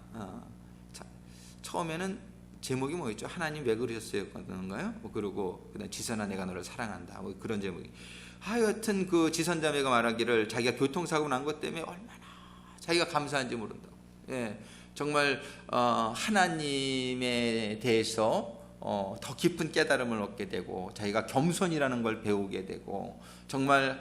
처음에는 제목이 뭐였죠? 하나님 왜 그러셨어요? 그런가요? 그리고 그다음 지선아 내가 너를 사랑한다. 그런 제목이. 하여튼 그 지선자매가 말하기를 자기가 교통사고 난 것 때문에 얼마나 자기가 감사한지 모른다고. 정말 하나님에 대해서 더 깊은 깨달음을 얻게 되고 자기가 겸손이라는 걸 배우게 되고 정말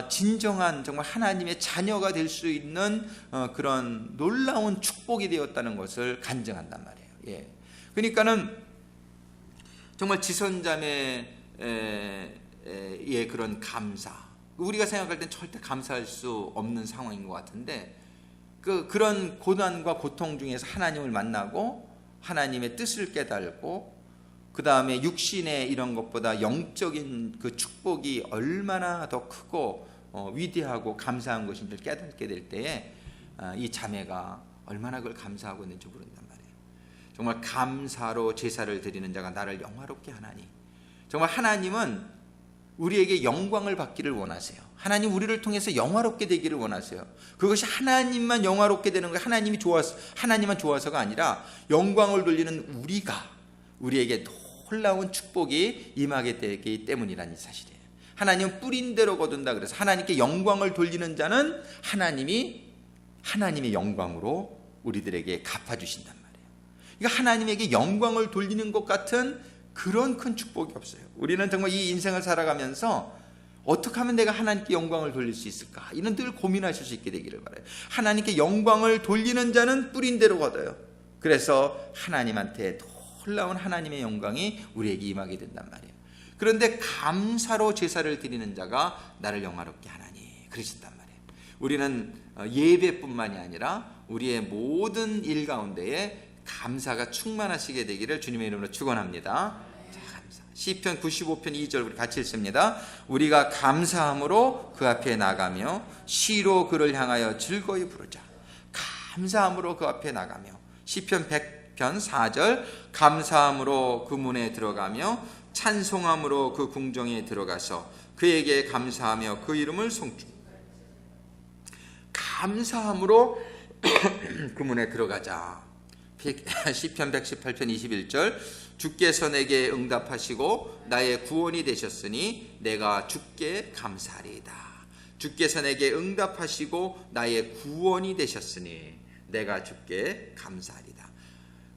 진정한 정말 하나님의 자녀가 될 수 있는 그런 놀라운 축복이 되었다는 것을 간증한단 말이에요. 그러니까는 정말 지선자매의 그런 감사 우리가 생각할 땐 절대 감사할 수 없는 상황인 것 같은데 그런 고난과 고통 중에서 하나님을 만나고 하나님의 뜻을 깨달고 그 다음에 육신의 이런 것보다 영적인 그 축복이 얼마나 더 크고 위대하고 감사한 것인지를 깨닫게 될 때에 이 자매가 얼마나 그걸 감사하고 있는지 모른단 말이에요. 정말 감사로 제사를 드리는 자가 나를 영화롭게 하나니. 정말 하나님은 우리에게 영광을 받기를 원하세요. 하나님 우리를 통해서 영화롭게 되기를 원하세요. 그것이 하나님만 영화롭게 되는 거예요. 하나님만 좋아서가 아니라 영광을 돌리는 우리에게 놀라운 축복이 임하게 되기 때문이라는 사실이에요. 하나님은 뿌린 대로 거둔다. 그래서 하나님께 영광을 돌리는 자는 하나님이 하나님의 영광으로 우리들에게 갚아주신단 말이에요. 그러니까 하나님에게 영광을 돌리는 것 같은 그런 큰 축복이 없어요. 우리는 정말 이 인생을 살아가면서 어떻게 하면 내가 하나님께 영광을 돌릴 수 있을까? 이런 늘 고민하실 수 있게 되기를 바라요. 하나님께 영광을 돌리는 자는 뿌린 대로 거둬요. 그래서 하나님한테 놀라운 하나님의 영광이 우리에게 임하게 된단 말이에요. 그런데 감사로 제사를 드리는 자가 나를 영화롭게 하나니 그러신단 말이에요. 우리는 예배뿐만이 아니라 우리의 모든 일 가운데에 감사가 충만하시게 되기를 주님의 이름으로 축원합니다. 시편 95편 2절 우리 같이 읽습니다. 우리가 감사함으로 그 앞에 나가며 시로 그를 향하여 즐거이 부르자. 감사함으로 그 앞에 나가며. 시편 100편 4절 감사함으로 그 문에 들어가며 찬송함으로 그 궁정에 들어가서 그에게 감사하며 그 이름을 송축. 감사함으로 그 문에 들어가자. 시편 118편 21절 주께서 내게 응답하시고 나의 구원이 되셨으니 내가 주께 감사하리이다. 주께서 내게 응답하시고 나의 구원이 되셨으니 내가 주께 감사하리이다.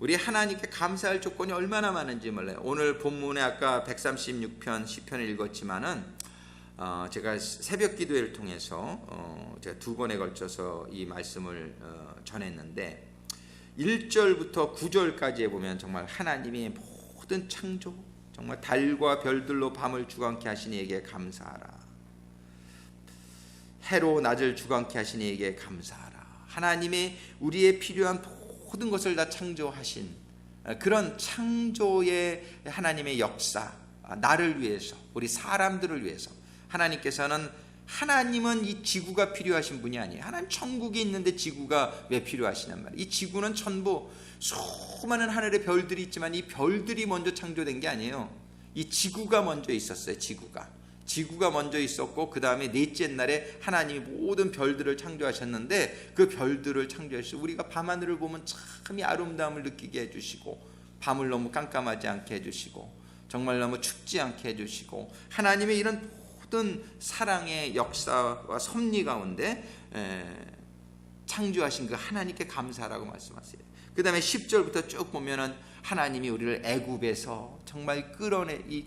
우리 하나님께 감사할 조건이 얼마나 많은지 몰라요. 오늘 본문에 아까 136편 시편을 읽었지만은 제가 새벽 기도회를 통해서 제가 두 번에 걸쳐서 이 말씀을 전했는데 1절부터 9절까지에 보면 정말 하나님의 모든 창조, 정말 달과 별들로 밤을 주관케 하신 이에게 감사하라. 해로 낮을 주관케 하신 이에게 감사하라. 하나님의 우리의 필요한 모든 것을 다 창조하신 그런 창조의 하나님의 역사, 나를 위해서, 우리 사람들을 위해서 하나님은 이 지구가 필요하신 분이 아니에요. 하나님 천국이 있는데 지구가 왜 필요하시냔 말이에요. 이 지구는 전부 수많은 하늘의 별들이 있지만 이 별들이 먼저 창조된 게 아니에요. 이 지구가 먼저 있었어요. 지구가 먼저 있었고 그 다음에 넷째 날에 하나님이 모든 별들을 창조하셨는데 그 별들을 창조하셔서 우리가 밤하늘을 보면 참 이 아름다움을 느끼게 해주시고 밤을 너무 깜깜하지 않게 해주시고 정말 너무 춥지 않게 해주시고 하나님의 이런 모든 사랑의 역사와 섭리 가운데 창조하신 그 하나님께 감사라고 말씀하세요. 그 다음에 10절부터 쭉 보면은 하나님이 우리를 애굽에서 정말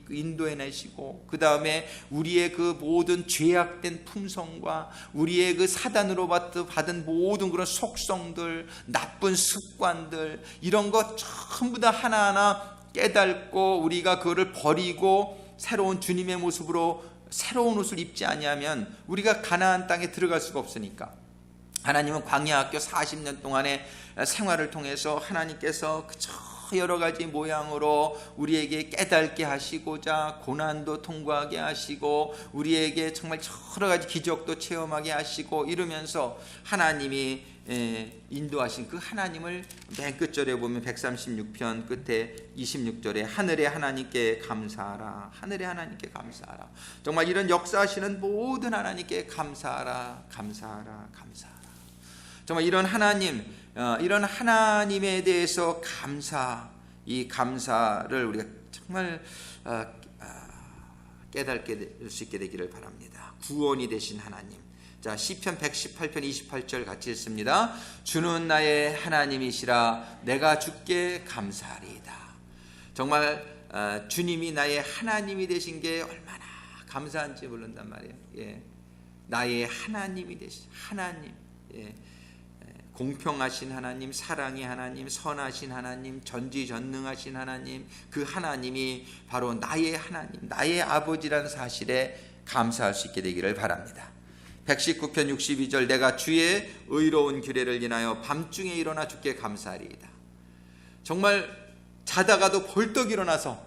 인도해내시고 그 다음에 우리의 그 모든 죄악된 품성과 우리의 그 사단으로 받은 모든 그런 속성들, 나쁜 습관들 이런 것 전부 다 하나하나 깨닫고 우리가 그거를 버리고 새로운 주님의 모습으로 새로운 옷을 입지 아니하면 우리가 가나안 땅에 들어갈 수가 없으니까 하나님은 광야 학교 40년 동안의 생활을 통해서 하나님께서 그저 여러 가지 모양으로 우리에게 깨닫게 하시고자 고난도 통과하게 하시고 우리에게 정말 여러 가지 기적도 체험하게 하시고 이러면서 하나님이 인도하신 그 하나님을 맨 끝절에 보면 136편 끝에 26절에 하늘의 하나님께 감사하라. 하늘의 하나님께 감사하라. 정말 이런 역사하시는 모든 하나님께 감사하라. 감사하라. 감사하라. 정말 이런 하나님에 대해서 이 감사를 우리가 정말 깨닫게 될 수 있게 되기를 바랍니다. 구원이 되신 하나님. 자, 시편 118편 28절 같이 읽습니다. 주는 나의 하나님이시라 내가 주께 감사하리이다. 정말 주님이 나의 하나님이 되신 게 얼마나 감사한지 모른단 말이에요. 예. 나의 하나님이 되신 하나님. 예. 공평하신 하나님, 사랑의 하나님, 선하신 하나님, 전지전능하신 하나님, 그 하나님이 바로 나의 하나님, 나의 아버지라는 사실에 감사할 수 있게 되기를 바랍니다. 119편 62절 내가 주의 의로운 규례를 인하여 밤중에 일어나 주께 감사하리이다. 정말 자다가도 벌떡 일어나서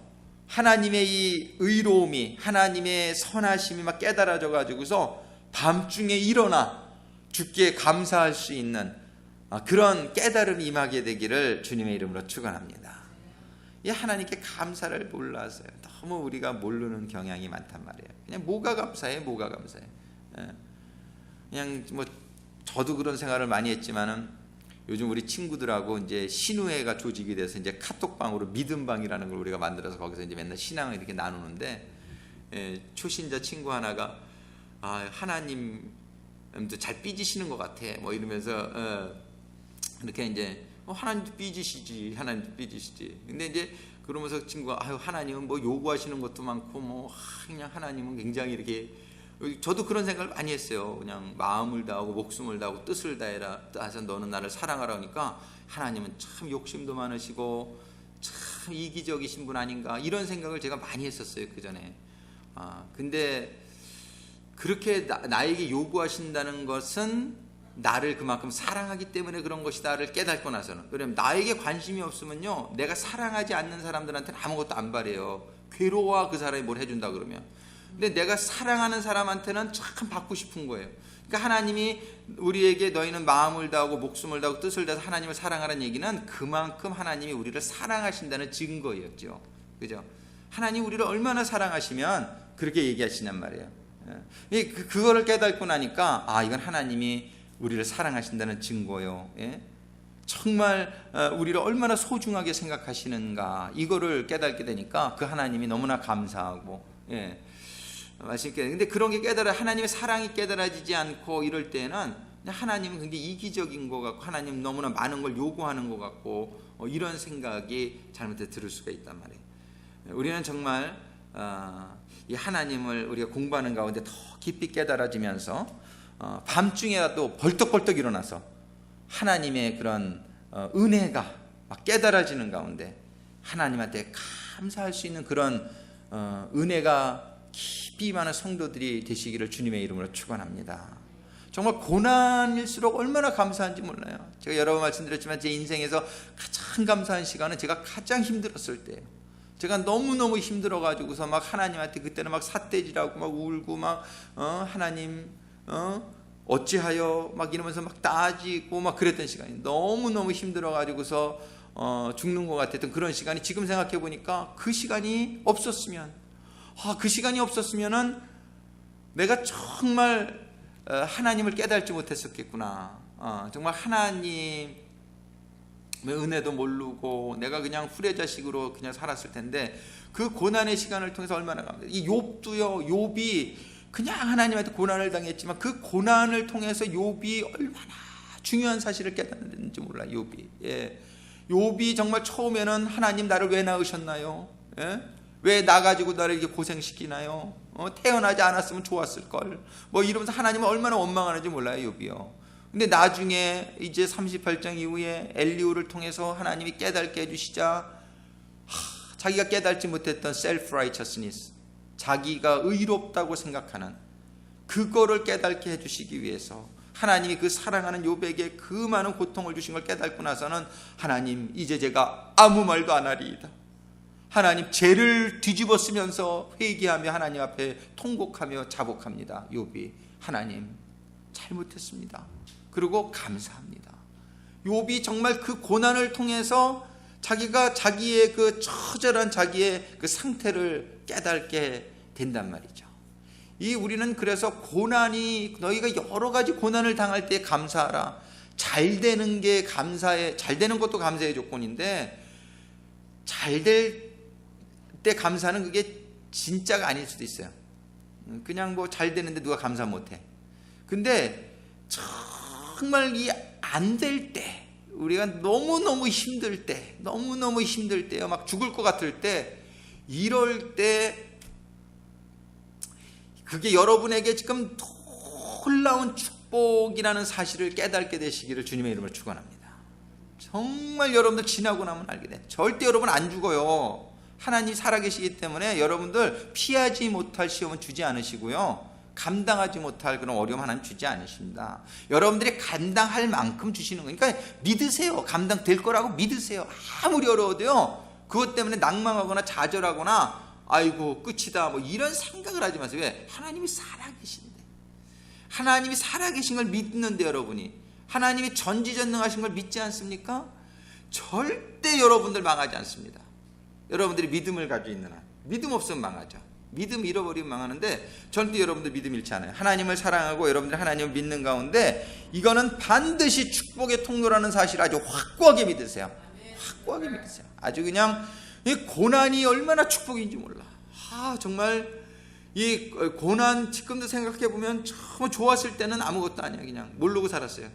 하나님의 이 의로움이 하나님의 선하심이 막 깨달아져 가지고서 밤중에 일어나 주께 감사할 수 있는 그런 깨달음이 임하게 되기를 주님의 이름으로 축원합니다. 이 하나님께 감사를 몰라서요. 너무 우리가 모르는 경향이 많단 말이에요. 그냥 뭐가 감사해? 그냥 뭐 저도 그런 생활을 많이 했지만은 요즘 우리 친구들하고 이제 신우회가 조직이 돼서 이제 카톡방으로 믿음방이라는 걸 우리가 만들어서 거기서 이제 맨날 신앙을 이렇게 나누는데 초신자 친구 하나가 하나님도 잘 삐지시는 것 같아 뭐 이러면서 이렇게 이제 하나님도 삐지시지, 하나님도 삐지시지. 근데 이제 그러면서 친구가 하나님은 뭐 요구하시는 것도 많고 뭐 그냥 하나님은 굉장히 이렇게, 저도 그런 생각을 많이 했어요. 그냥 마음을 다하고 목숨을 다하고 뜻을 다해라 해서 너는 나를 사랑하라 하니까 하나님은 참 욕심도 많으시고 참 이기적이신 분 아닌가 이런 생각을 제가 많이 했었어요 그 전에. 근데 그렇게 나에게 요구하신다는 것은 나를 그만큼 사랑하기 때문에 그런 것이다를 깨닫고 나서는, 왜냐면 나에게 관심이 없으면요 내가 사랑하지 않는 사람들한테는 아무것도 안 바래요. 괴로워 그 사람이 뭘 해준다 그러면. 근데 내가 사랑하는 사람한테는 참 받고 싶은 거예요. 그러니까 하나님이 우리에게 너희는 마음을 다하고 목숨을 다하고 뜻을 다해서 하나님을 사랑하라는 얘기는 그만큼 하나님이 우리를 사랑하신다는 증거였죠. 그죠? 하나님 우리를 얼마나 사랑하시면 그렇게 얘기하시냔 말이에요. 그거를 깨닫고 나니까 이건 하나님이 우리를 사랑하신다는 증거요. 정말 우리를 얼마나 소중하게 생각하시는가 이거를 깨닫게 되니까 그 하나님이 너무나 감사하고 맛있게. 근데 그런 게 하나님의 사랑이 깨달아지지 않고 이럴 때는 하나님은 굉장히 이기적인 것 같고 하나님 너무나 많은 걸 요구하는 것 같고 이런 생각이 잘못해 들을 수가 있단 말이에요. 우리는 정말 이 하나님을 우리가 공부하는 가운데 더 깊이 깨달아지면서 밤중에라도 벌떡벌떡 일어나서 하나님의 그런 은혜가 막 깨달아지는 가운데 하나님한테 감사할 수 있는 그런 은혜가 깊이 많은 성도들이 되시기를 주님의 이름으로 축원합니다. 정말 고난일수록 얼마나 감사한지 몰라요. 제가 여러 번 말씀드렸지만 제 인생에서 가장 감사한 시간은 제가 가장 힘들었을 때예요. 제가 너무너무 힘들어가지고서 막 하나님한테 그때는 막 삿대질하고 막 울고 막 하나님 어찌하여 막 이러면서 막 따지고 막 그랬던 시간이 너무너무 힘들어가지고서 죽는 것 같았던 그런 시간이, 지금 생각해 보니까 그 시간이 없었으면 그 시간이 없었으면은 내가 정말 하나님을 깨닫지 못했었겠구나. 정말 하나님의 은혜도 모르고 내가 그냥 후레자식으로 그냥 살았을 텐데 그 고난의 시간을 통해서 얼마나 이 욥도요. 욥이 그냥 하나님한테 고난을 당했지만 그 고난을 통해서 욥이 얼마나 중요한 사실을 깨닫는지 몰라요. 욥이 정말 처음에는 하나님 나를 왜 낳으셨나요? 왜 나 가지고 나를 이렇게 고생시키나요? 태어나지 않았으면 좋았을걸. 뭐 이러면서 하나님을 얼마나 원망하는지 몰라요, 욥이요. 근데 나중에 이제 38장 이후에 엘리후를 통해서 하나님이 깨닫게 해주시자 자기가 깨닫지 못했던 self-righteousness, 자기가 의롭다고 생각하는 그거를 깨닫게 해주시기 위해서 하나님이 그 사랑하는 욥에게 그 많은 고통을 주신 걸 깨닫고 나서는 하나님 이제 제가 아무 말도 안 하리이다. 하나님 죄를 뒤집어 쓰면서 회개하며 하나님 앞에 통곡하며 자복합니다. 욥이 하나님 잘못했습니다. 그리고 감사합니다. 욥이 정말 그 고난을 통해서 자기가 자기의 그 처절한 자기의 그 상태를 깨닫게 된단 말이죠. 우리는 그래서 고난이, 너희가 여러 가지 고난을 당할 때 감사하라. 잘 되는 게 감사해, 잘 되는 것도 감사의 조건인데 잘 될 때 감사는 그게 진짜가 아닐 수도 있어요. 그냥 뭐 잘 되는데 누가 감사 못해. 근데 정말 이 안 될 때, 우리가 너무너무 힘들 때, 너무너무 힘들 때요, 막 죽을 것 같을 때, 이럴 때 그게 여러분에게 지금 놀라운 축복이라는 사실을 깨닫게 되시기를 주님의 이름으로 축원합니다. 정말 여러분들 지나고 나면 알게 돼. 절대 여러분 안 죽어요. 하나님이 살아계시기 때문에 여러분들 피하지 못할 시험은 주지 않으시고요, 감당하지 못할 그런 어려움 하나님 주지 않으십니다. 여러분들이 감당할 만큼 주시는 거니까 믿으세요. 감당될 거라고 믿으세요. 아무리 어려워도요 그것 때문에 낭망하거나 좌절하거나 아이고 끝이다 뭐 이런 생각을 하지 마세요. 왜? 하나님이 살아계신데, 하나님이 살아계신 걸 믿는데, 여러분이 하나님이 전지전능하신 걸 믿지 않습니까? 절대 여러분들 망하지 않습니다. 여러분들이 믿음을 가지고 있는 한. 믿음 없으면 망하죠. 믿음 잃어버리면 망하는데 절대 여러분들 믿음 잃지 않아요. 하나님을 사랑하고 여러분들이 하나님을 믿는 가운데 이거는 반드시 축복의 통로라는 사실을 아주 확고하게 믿으세요. 확고하게 믿으세요. 아주 그냥 이 고난이 얼마나 축복인지 몰라. 정말 이 고난 지금도 생각해 보면 처음 좋았을 때는 아무것도 아니야. 그냥 모르고 살았어요.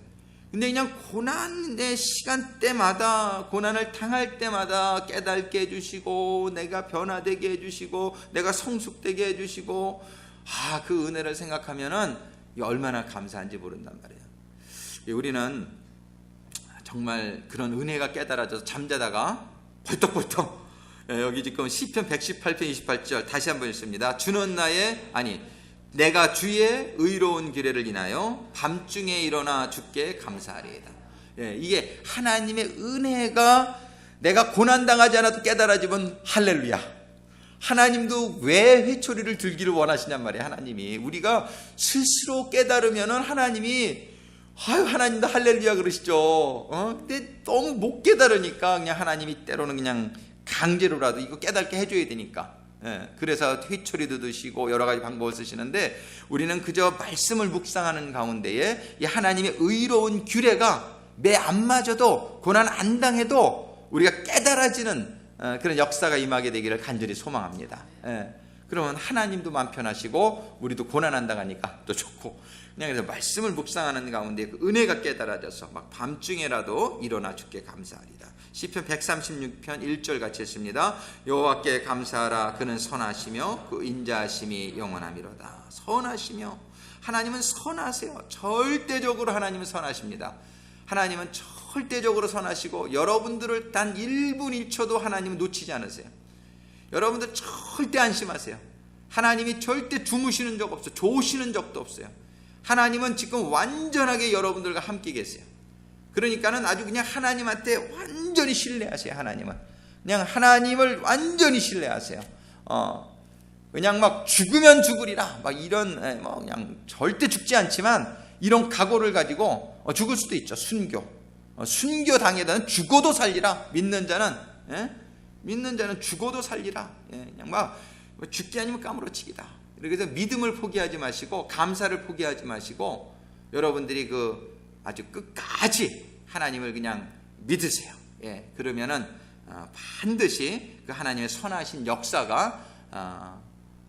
근데 그냥 고난의 시간대마다, 고난을 당할 때마다 깨닫게 해주시고, 내가 변화되게 해주시고, 내가 성숙되게 해주시고, 그 은혜를 생각하면은 얼마나 감사한지 모른단 말이에요. 우리는 정말 그런 은혜가 깨달아져서 잠자다가 벌떡벌떡, 여기 지금 시편 118편 28절 다시 한번 읽습니다. 주는 내가 주의 의로운 규례를 인하여 밤중에 일어나 주께 감사하리이다. 이게 하나님의 은혜가 내가 고난당하지 않아도 깨달아지면 할렐루야. 하나님도 왜 회초리를 들기를 원하시냔 말이에요. 하나님이 우리가 스스로 깨달으면은 하나님도 할렐루야 그러시죠. 근데 너무 못 깨달으니까 그냥 하나님이 때로는 그냥 강제로라도 이거 깨닫게 해줘야 되니까, 그래서 회초리도 드시고 여러 가지 방법을 쓰시는데, 우리는 그저 말씀을 묵상하는 가운데에 이 하나님의 의로운 규례가 매 안 맞아도, 고난 안 당해도 우리가 깨달아지는 그런 역사가 임하게 되기를 간절히 소망합니다. 그러면 하나님도 마음 편하시고 우리도 고난 안 당하니까 또 좋고, 그냥 그래서 말씀을 묵상하는 가운데 그 은혜가 깨달아져서 막 밤중에라도 일어나 주께 감사하리다. 시편 136편 1절 같이 했습니다. 여호와께 감사하라. 그는 선하시며 그 인자하심이 영원하미로다. 선하시며, 하나님은 선하세요. 절대적으로 하나님은 선하십니다. 하나님은 절대적으로 선하시고 여러분들을 단 1분 1초도 하나님은 놓치지 않으세요. 여러분들 절대 안심하세요. 하나님이 절대 주무시는 적 없어요. 조시는 적도 없어요. 하나님은 지금 완전하게 여러분들과 함께 계세요. 그러니까는 아주 그냥 하나님한테 완전히 신뢰하세요. 하나님은 그냥 하나님을 완전히 신뢰하세요. 그냥 막 죽으면 죽으리라 막 이런, 그냥 절대 죽지 않지만 이런 각오를 가지고 죽을 수도 있죠. 순교 당해다는 죽어도 살리라. 믿는 자는 죽어도 살리라. 그냥 막 죽기 아니면 까무러치기다. 그래서 믿음을 포기하지 마시고, 감사를 포기하지 마시고, 여러분들이 아주 끝까지 하나님을 그냥 믿으세요. 그러면은 반드시 그 하나님의 선하신 역사가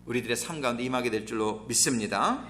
우리들의 삶 가운데 임하게 될 줄로 믿습니다.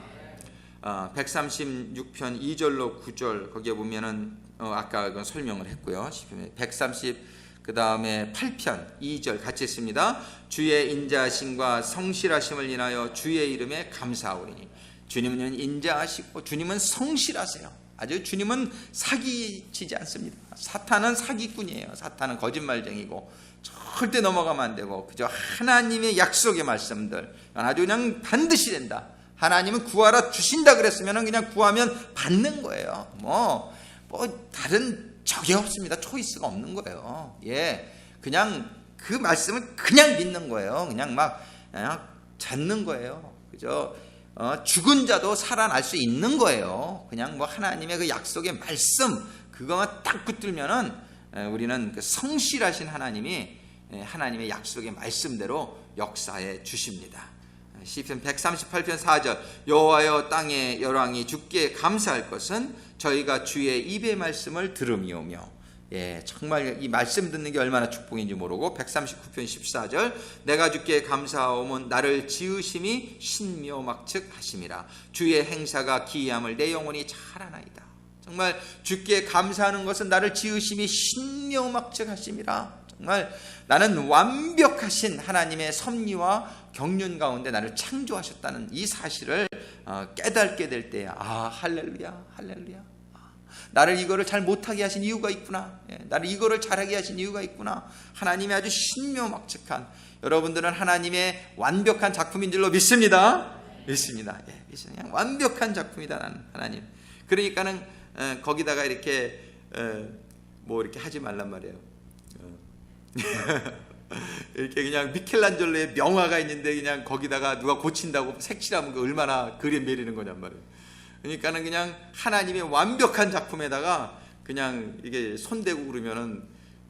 136편 2절로 9절 거기에 보면은 아까 설명을 했고요. 130 그 다음에 8편 2절 같이 했습니다. 주의 인자하심과 성실하심을 인하여 주의 이름에 감사하오리니. 주님은 인자하시고 주님은 성실하세요. 아주 주님은 사기치지 않습니다. 사탄은 사기꾼이에요. 사탄은 거짓말쟁이고 절대 넘어가면 안 되고, 그저 하나님의 약속의 말씀들 아주 그냥 반드시 된다. 하나님은 구하라 주신다 그랬으면 그냥 구하면 받는 거예요. 뭐 다른 적이 없습니다. 초이스가 없는 거예요. 그냥 그 말씀을 그냥 믿는 거예요. 그냥 막 찾는 거예요. 그죠? 죽은 자도 살아날 수 있는 거예요. 그냥 하나님의 그 약속의 말씀 그거만 딱 붙들면은 우리는 그 성실하신 하나님이 하나님의 약속의 말씀대로 역사해 주십니다. 시편 138편 4절 여호와여 땅의 열왕이 주께 감사할 것은 저희가 주의 입의 말씀을 들음이오며. 정말 이 말씀 듣는 게 얼마나 축복인지 모르고 139편 14절 내가 주께 감사하오면 나를 지으심이 신묘막측하심이라. 주의 행사가 기이함을 내 영혼이 잘 아나이다. 정말 주께 감사하는 것은 나를 지으심이 신묘막측하심이라. 정말 나는 완벽하신 하나님의 섭리와 경륜 가운데 나를 창조하셨다는 이 사실을 깨닫게 될 때, 할렐루야, 할렐루야. 나를 이거를 잘 못하게 하신 이유가 있구나. 나를 이거를 잘하게 하신 이유가 있구나. 하나님이 아주 신묘막측한, 여러분들은 하나님의 완벽한 작품인 줄로 믿습니다. 믿습니다. 그냥 완벽한 작품이다 나는 하나님. 그러니까는 거기다가 이렇게 이렇게 하지 말란 말이에요. 이렇게 그냥 미켈란젤로의 명화가 있는데 그냥 거기다가 누가 고친다고 색칠하면 그 얼마나 그림 내리는 거냔 말이에요. 그러니까는 그냥 하나님의 완벽한 작품에다가 그냥 이게 손대고 그러면은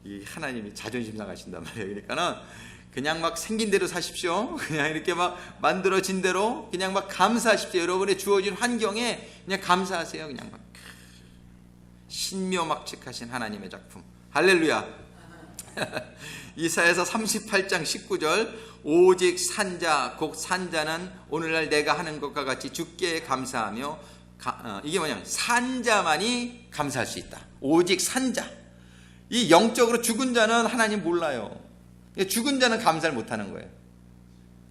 이 하나님이 자존심 상하신단 말이에요. 그러니까는 그냥 막 생긴 대로 사십시오. 그냥 이렇게 막 만들어진 대로 그냥 막 감사하십시오. 여러분의 주어진 환경에 그냥 감사하세요. 그냥 막 신묘막측하신 하나님의 작품. 할렐루야. 이사야서 38장 19절 오직 산자 곧 산자는 오늘날 내가 하는 것과 같이 주께 감사하며 이게 뭐냐면 산자만이 감사할 수 있다. 오직 산자. 이 영적으로 죽은 자는 하나님 몰라요. 죽은 자는 감사를 못하는 거예요.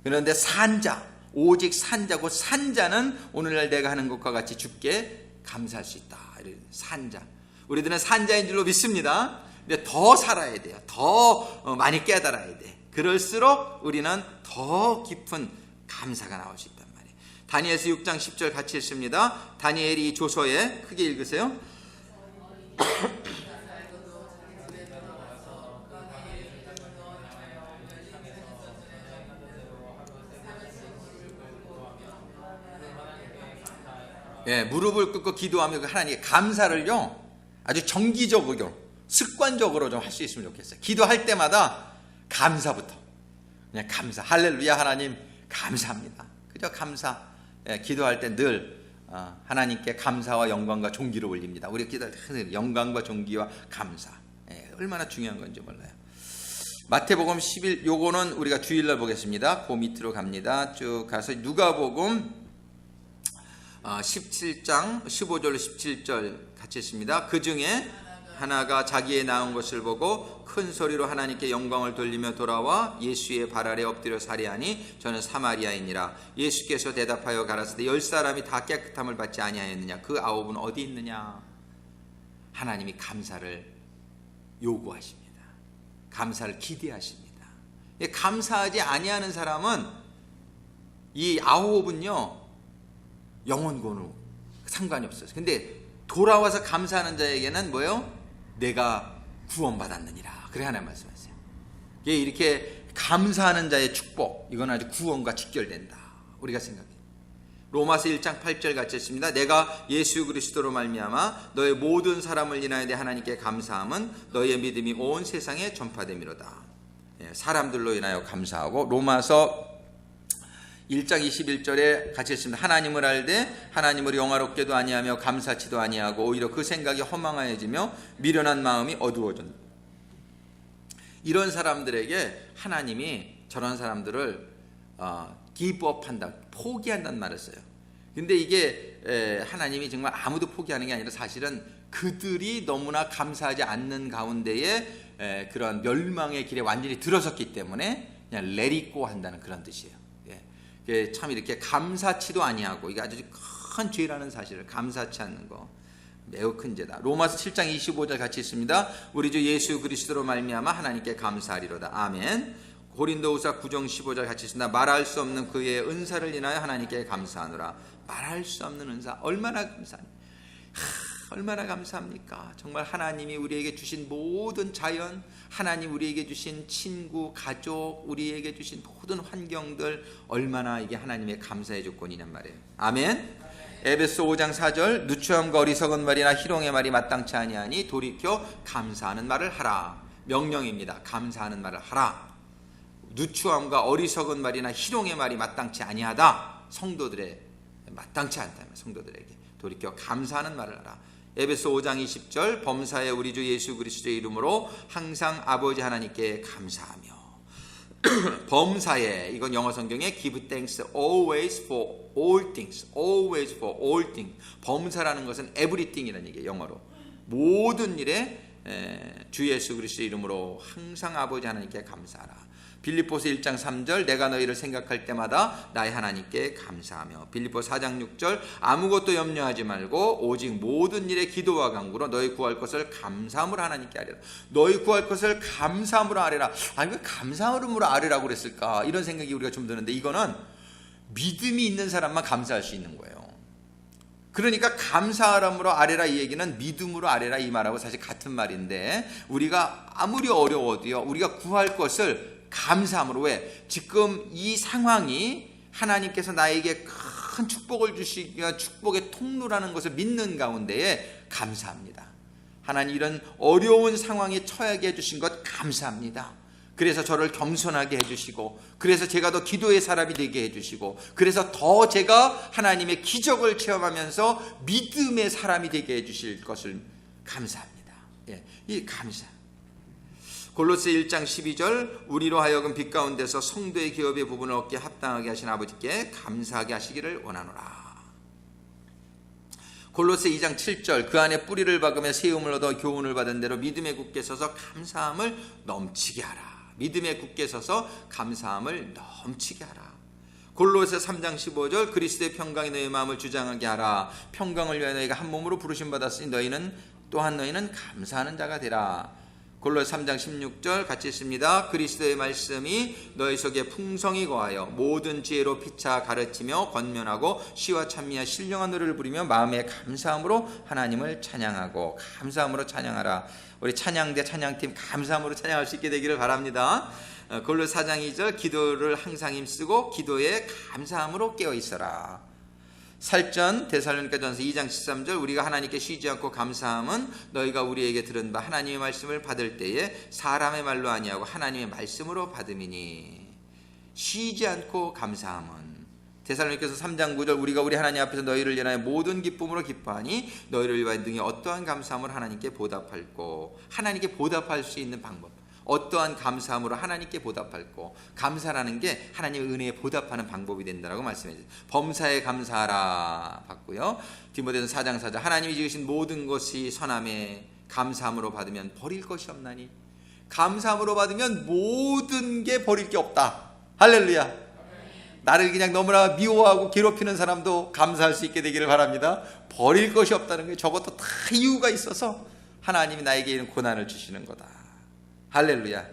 그런데 산자, 오직 산자 곧 산자는 오늘날 내가 하는 것과 같이 주께 감사할 수 있다. 산자. 우리들은 산자인 줄로 믿습니다. 근데 더 살아야 돼요. 더 많이 깨달아야 돼. 그럴수록 우리는 더 깊은 감사가 나올 수 있단 말이에요. 다니엘서 6장 10절 같이 읽습니다. 다니엘이 조서에 크게 읽으세요. 예, 무릎을 꿇고 기도하며 하나님께 감사를요 아주 정기적으로 습관적으로 좀 할 수 있으면 좋겠어요. 기도할 때마다 감사부터 그냥 감사. 할렐루야 하나님 감사합니다. 그저 감사. 예, 기도할 때 늘 하나님께 감사와 영광과 존귀를 올립니다. 우리 기도할 때 영광과 존귀와 감사. 예, 얼마나 중요한 건지 몰라요. 마태복음 11 요거는 우리가 주일날 보겠습니다. 그 밑으로 갑니다. 쭉 가서 누가복음 17장 15절로 17절 같이 있습니다. 그 중에 하나가 자기의 나온 것을 보고 큰 소리로 하나님께 영광을 돌리며 돌아와 예수의 발 아래 엎드려 살이하니 저는 사마리아인이라. 예수께서 대답하여 가라사대 10사람이 다 깨끗함을 받지 아니하였느냐? 그 9은 어디 있느냐? 하나님이 감사를 요구하십니다. 감사를 기대하십니다. 감사하지 아니하는 사람은 이 9은요 영원권으로 상관이 없어요. 근데 돌아와서 감사하는 자에게는 뭐예요? 내가 구원받았느니라. 그래 하나님 말씀하세요. 이렇게 감사하는 자의 축복, 이건 아주 구원과 직결된다. 우리가 생각해요. 로마서 1장 8절 같이 했습니다. 내가 예수 그리스도로 말미암아 너의 모든 사람을 인하여 내 하나님께 감사함은 너의 믿음이 온 세상에 전파됨이로다. 사람들로 인하여 감사하고 로마서 1장 21절에 같이 했습니다. 하나님을 알되 하나님을 영화롭게도 아니하며 감사치도 아니하고 오히려 그 생각이 허망하여지며 미련한 마음이 어두워진다. 이런 사람들에게 하나님이 저런 사람들을 give up 한다, 포기한다는 말을 써요. 근데 이게 하나님이 정말 아무도 포기하는 게 아니라 사실은 그들이 너무나 감사하지 않는 가운데에 그런 멸망의 길에 완전히 들어섰기 때문에 그냥 let it go 한다는 그런 뜻이에요. 참 이렇게 감사치도 아니하고, 이게 아주 큰 죄라는 사실을 감사치 않는 거 매우 큰 죄다. 로마서 7장 25절 같이 있습니다. 우리 주 예수 그리스도로 말미암아 하나님께 감사하리로다. 아멘. 고린도후서 9장 15절 같이 있습니다. 말할 수 없는 그의 은사를 인하여 하나님께 감사하노라. 말할 수 없는 은사, 얼마나 감사합니까? 얼마나 감사합니까? 정말 하나님이 우리에게 주신 모든 자연, 하나님 우리에게 주신 친구, 가족, 우리에게 주신 모든 환경들, 얼마나 이게 하나님의 감사의 조건이냔 말이에요. 아멘. 에베소 5장 4절 누추함과 어리석은 말이나 희롱의 말이 마땅치 아니하니 돌이켜 감사하는 말을 하라. 명령입니다. 감사하는 말을 하라. 누추함과 어리석은 말이나 희롱의 말이 마땅치 아니하다. 성도들의 마땅치 않다. 성도들에게 돌이켜 감사하는 말을 하라. 에베소 5장 20절 범사에 우리 주 예수 그리스도의 이름으로 항상 아버지 하나님께 감사하며 범사에, 이건 영어 성경에 give thanks always for all things, always for all things. 범사라는 것은 everything이라는 얘기예요. 영어로 모든 일에 주 예수 그리스도의 이름으로 항상 아버지 하나님께 감사하라. 빌립보서 1장 3절 내가 너희를 생각할 때마다 나의 하나님께 감사하며. 빌립보서 4장 6절 아무것도 염려하지 말고 오직 모든 일에 기도와 간구로 너희 구할 것을 감사함으로 하나님께 아뢰라. 너희 구할 것을 감사함으로 아뢰라. 아니 왜 감사함으로 아뢰라고 그랬을까? 이런 생각이 우리가 좀 드는데, 이거는 믿음이 있는 사람만 감사할 수 있는 거예요. 그러니까 감사함으로 아뢰라 이 얘기는 믿음으로 아뢰라 이 말하고 사실 같은 말인데, 우리가 아무리 어려워도요 우리가 구할 것을 감사함으로. 왜? 지금 이 상황이 하나님께서 나에게 큰 축복을 주시기가 축복의 통로라는 것을 믿는 가운데에 감사합니다. 하나님 이런 어려운 상황에 처하게 해주신 것 감사합니다. 그래서 저를 겸손하게 해주시고, 그래서 제가 더 기도의 사람이 되게 해주시고, 그래서 더 제가 하나님의 기적을 체험하면서 믿음의 사람이 되게 해주실 것을 감사합니다. 이 감사. 골로새 1장 12절 우리로 하여금 빛 가운데서 성도의 기업의 부분을 얻게 합당하게 하신 아버지께 감사하게 하시기를 원하노라. 골로새 2장 7절 그 안에 뿌리를 박으며 세움을 얻어 교훈을 받은 대로 믿음에 굳게 서서 감사함을 넘치게 하라. 믿음에 굳게 서서 감사함을 넘치게 하라. 골로새 3장 15절 그리스도의 평강이 너희 마음을 주장하게 하라. 평강을 위하여 너희가 한 몸으로 부르심 받았으니 너희는 감사하는 자가 되라. 골로새 3장 16절 같이 읽습니다. 그리스도의 말씀이 너희 속에 풍성히 거하여 모든 지혜로 피차 가르치며 권면하고 시와 찬미와 신령한 노래를 부리며 마음에 감사함으로 하나님을 찬양하고 감사함으로 찬양하라. 우리 찬양대 찬양팀 감사함으로 찬양할 수 있게 되기를 바랍니다. 골로새 4장 2절 기도를 항상 힘쓰고 기도에 감사함으로 깨어 있어라. 살전 데살로니가전서 2장 13절 우리가 하나님께 쉬지 않고 감사함은 너희가 우리에게 들은 바 하나님의 말씀을 받을 때에 사람의 말로 아니하고 하나님의 말씀으로 받음이니. 쉬지 않고 감사함은 데살로니가서 3장 9절 우리가 우리 하나님 앞에서 너희를 위하여 모든 기쁨으로 기뻐하니 너희를 위하여 등에 어떠한 감사함을 하나님께 보답할고. 하나님께 보답할 수 있는 방법, 어떠한 감사함으로 하나님께 보답할고. 감사라는 게 하나님의 은혜에 보답하는 방법이 된다라고 말씀해 주세요. 범사에 감사하라 받고요. 디모데전서 4장 4절 하나님이 지으신 모든 것이 선함에 감사함으로 받으면 버릴 것이 없나니. 감사함으로 받으면 모든 게 버릴 게 없다. 할렐루야. 나를 그냥 너무나 미워하고 괴롭히는 사람도 감사할 수 있게 되기를 바랍니다. 버릴 것이 없다는 게 저것도 다 이유가 있어서 하나님이 나에게 이런 고난을 주시는 거다. 할렐루야.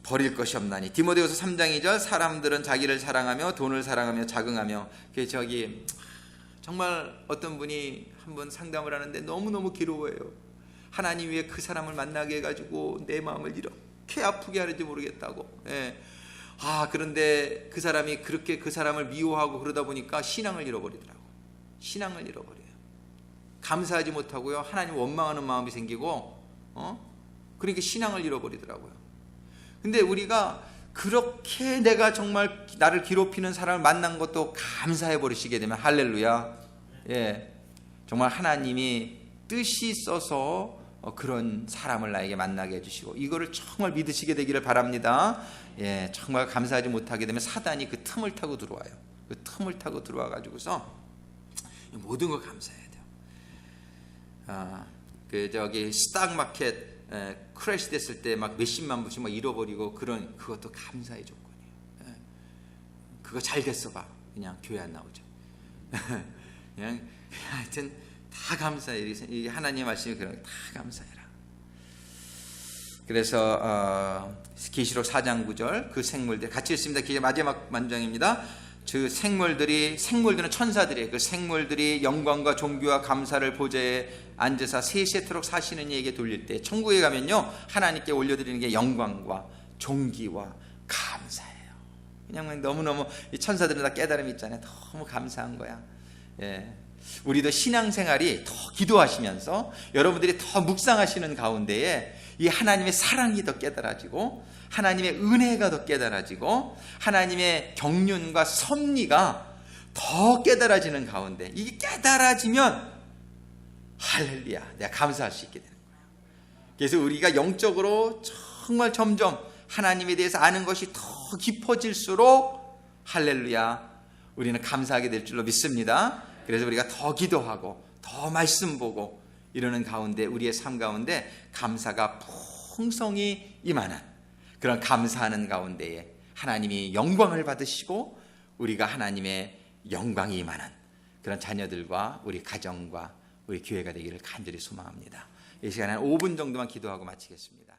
버릴 것이 없나니. 디모데후서 3장 2절 사람들은 자기를 사랑하며 돈을 사랑하며 자긍하며. 정말 어떤 분이 한번 상담을 하는데 너무너무 괴로워해요. 하나님 위해 그 사람을 만나게 해가지고 내 마음을 이렇게 아프게 하는지 모르겠다고. 그런데 그 사람이 그렇게 그 사람을 미워하고 그러다 보니까 신앙을 잃어버리더라고. 신앙을 잃어버려요. 감사하지 못하고요, 하나님 원망하는 마음이 생기고 그러니까 신앙을 잃어버리더라고요. 근데 우리가 그렇게 내가 정말 나를 괴롭히는 사람을 만난 것도 감사해 버리시게 되면 할렐루야. 정말 하나님이 뜻이 있어서 그런 사람을 나에게 만나게 해주시고 이거를 정말 믿으시게 되기를 바랍니다. 정말 감사하지 못하게 되면 사단이 그 틈을 타고 들어와요. 그 틈을 타고 들어와 가지고서 모든 걸 감사해야 돼요. 스탁마켓 크래시 됐을 때 막 몇십만 불씩 막 잃어버리고 그것도 감사의 조건이에요. 그거 잘 됐어 봐. 그냥 교회 안 나오죠. 그냥 하여튼 다 감사해. 이게 하나님의 말씀이 그런 거 다 감사해라. 그래서 계시록 4장 9절 그 생물들 같이 읽습니다. 마지막 만장입니다. 생물들은 천사들이에요. 그 생물들이 영광과 존귀와 감사를 보좌에 앉으사 세세토록 사시는 이에게 돌릴 때 천국에 가면요 하나님께 올려드리는 게 영광과 존귀와 감사예요. 그냥 너무너무 이 천사들은 다 깨달음이 있잖아요. 너무 감사한 거야. 우리도 신앙생활이 더 기도하시면서 여러분들이 더 묵상하시는 가운데에 이 하나님의 사랑이 더 깨달아지고 하나님의 은혜가 더 깨달아지고 하나님의 경륜과 섭리가 더 깨달아지는 가운데 이게 깨달아지면 할렐루야 내가 감사할 수 있게 되는 거예요. 그래서 우리가 영적으로 정말 점점 하나님에 대해서 아는 것이 더 깊어질수록 할렐루야 우리는 감사하게 될 줄로 믿습니다. 그래서 우리가 더 기도하고 더 말씀 보고 이러는 가운데 우리의 삶 가운데 감사가 풍성히 임하는 그런 감사하는 가운데에 하나님이 영광을 받으시고 우리가 하나님의 영광이 임하는 그런 자녀들과 우리 가정과 우리 교회가 되기를 간절히 소망합니다. 이 시간에 한 5분 정도만 기도하고 마치겠습니다.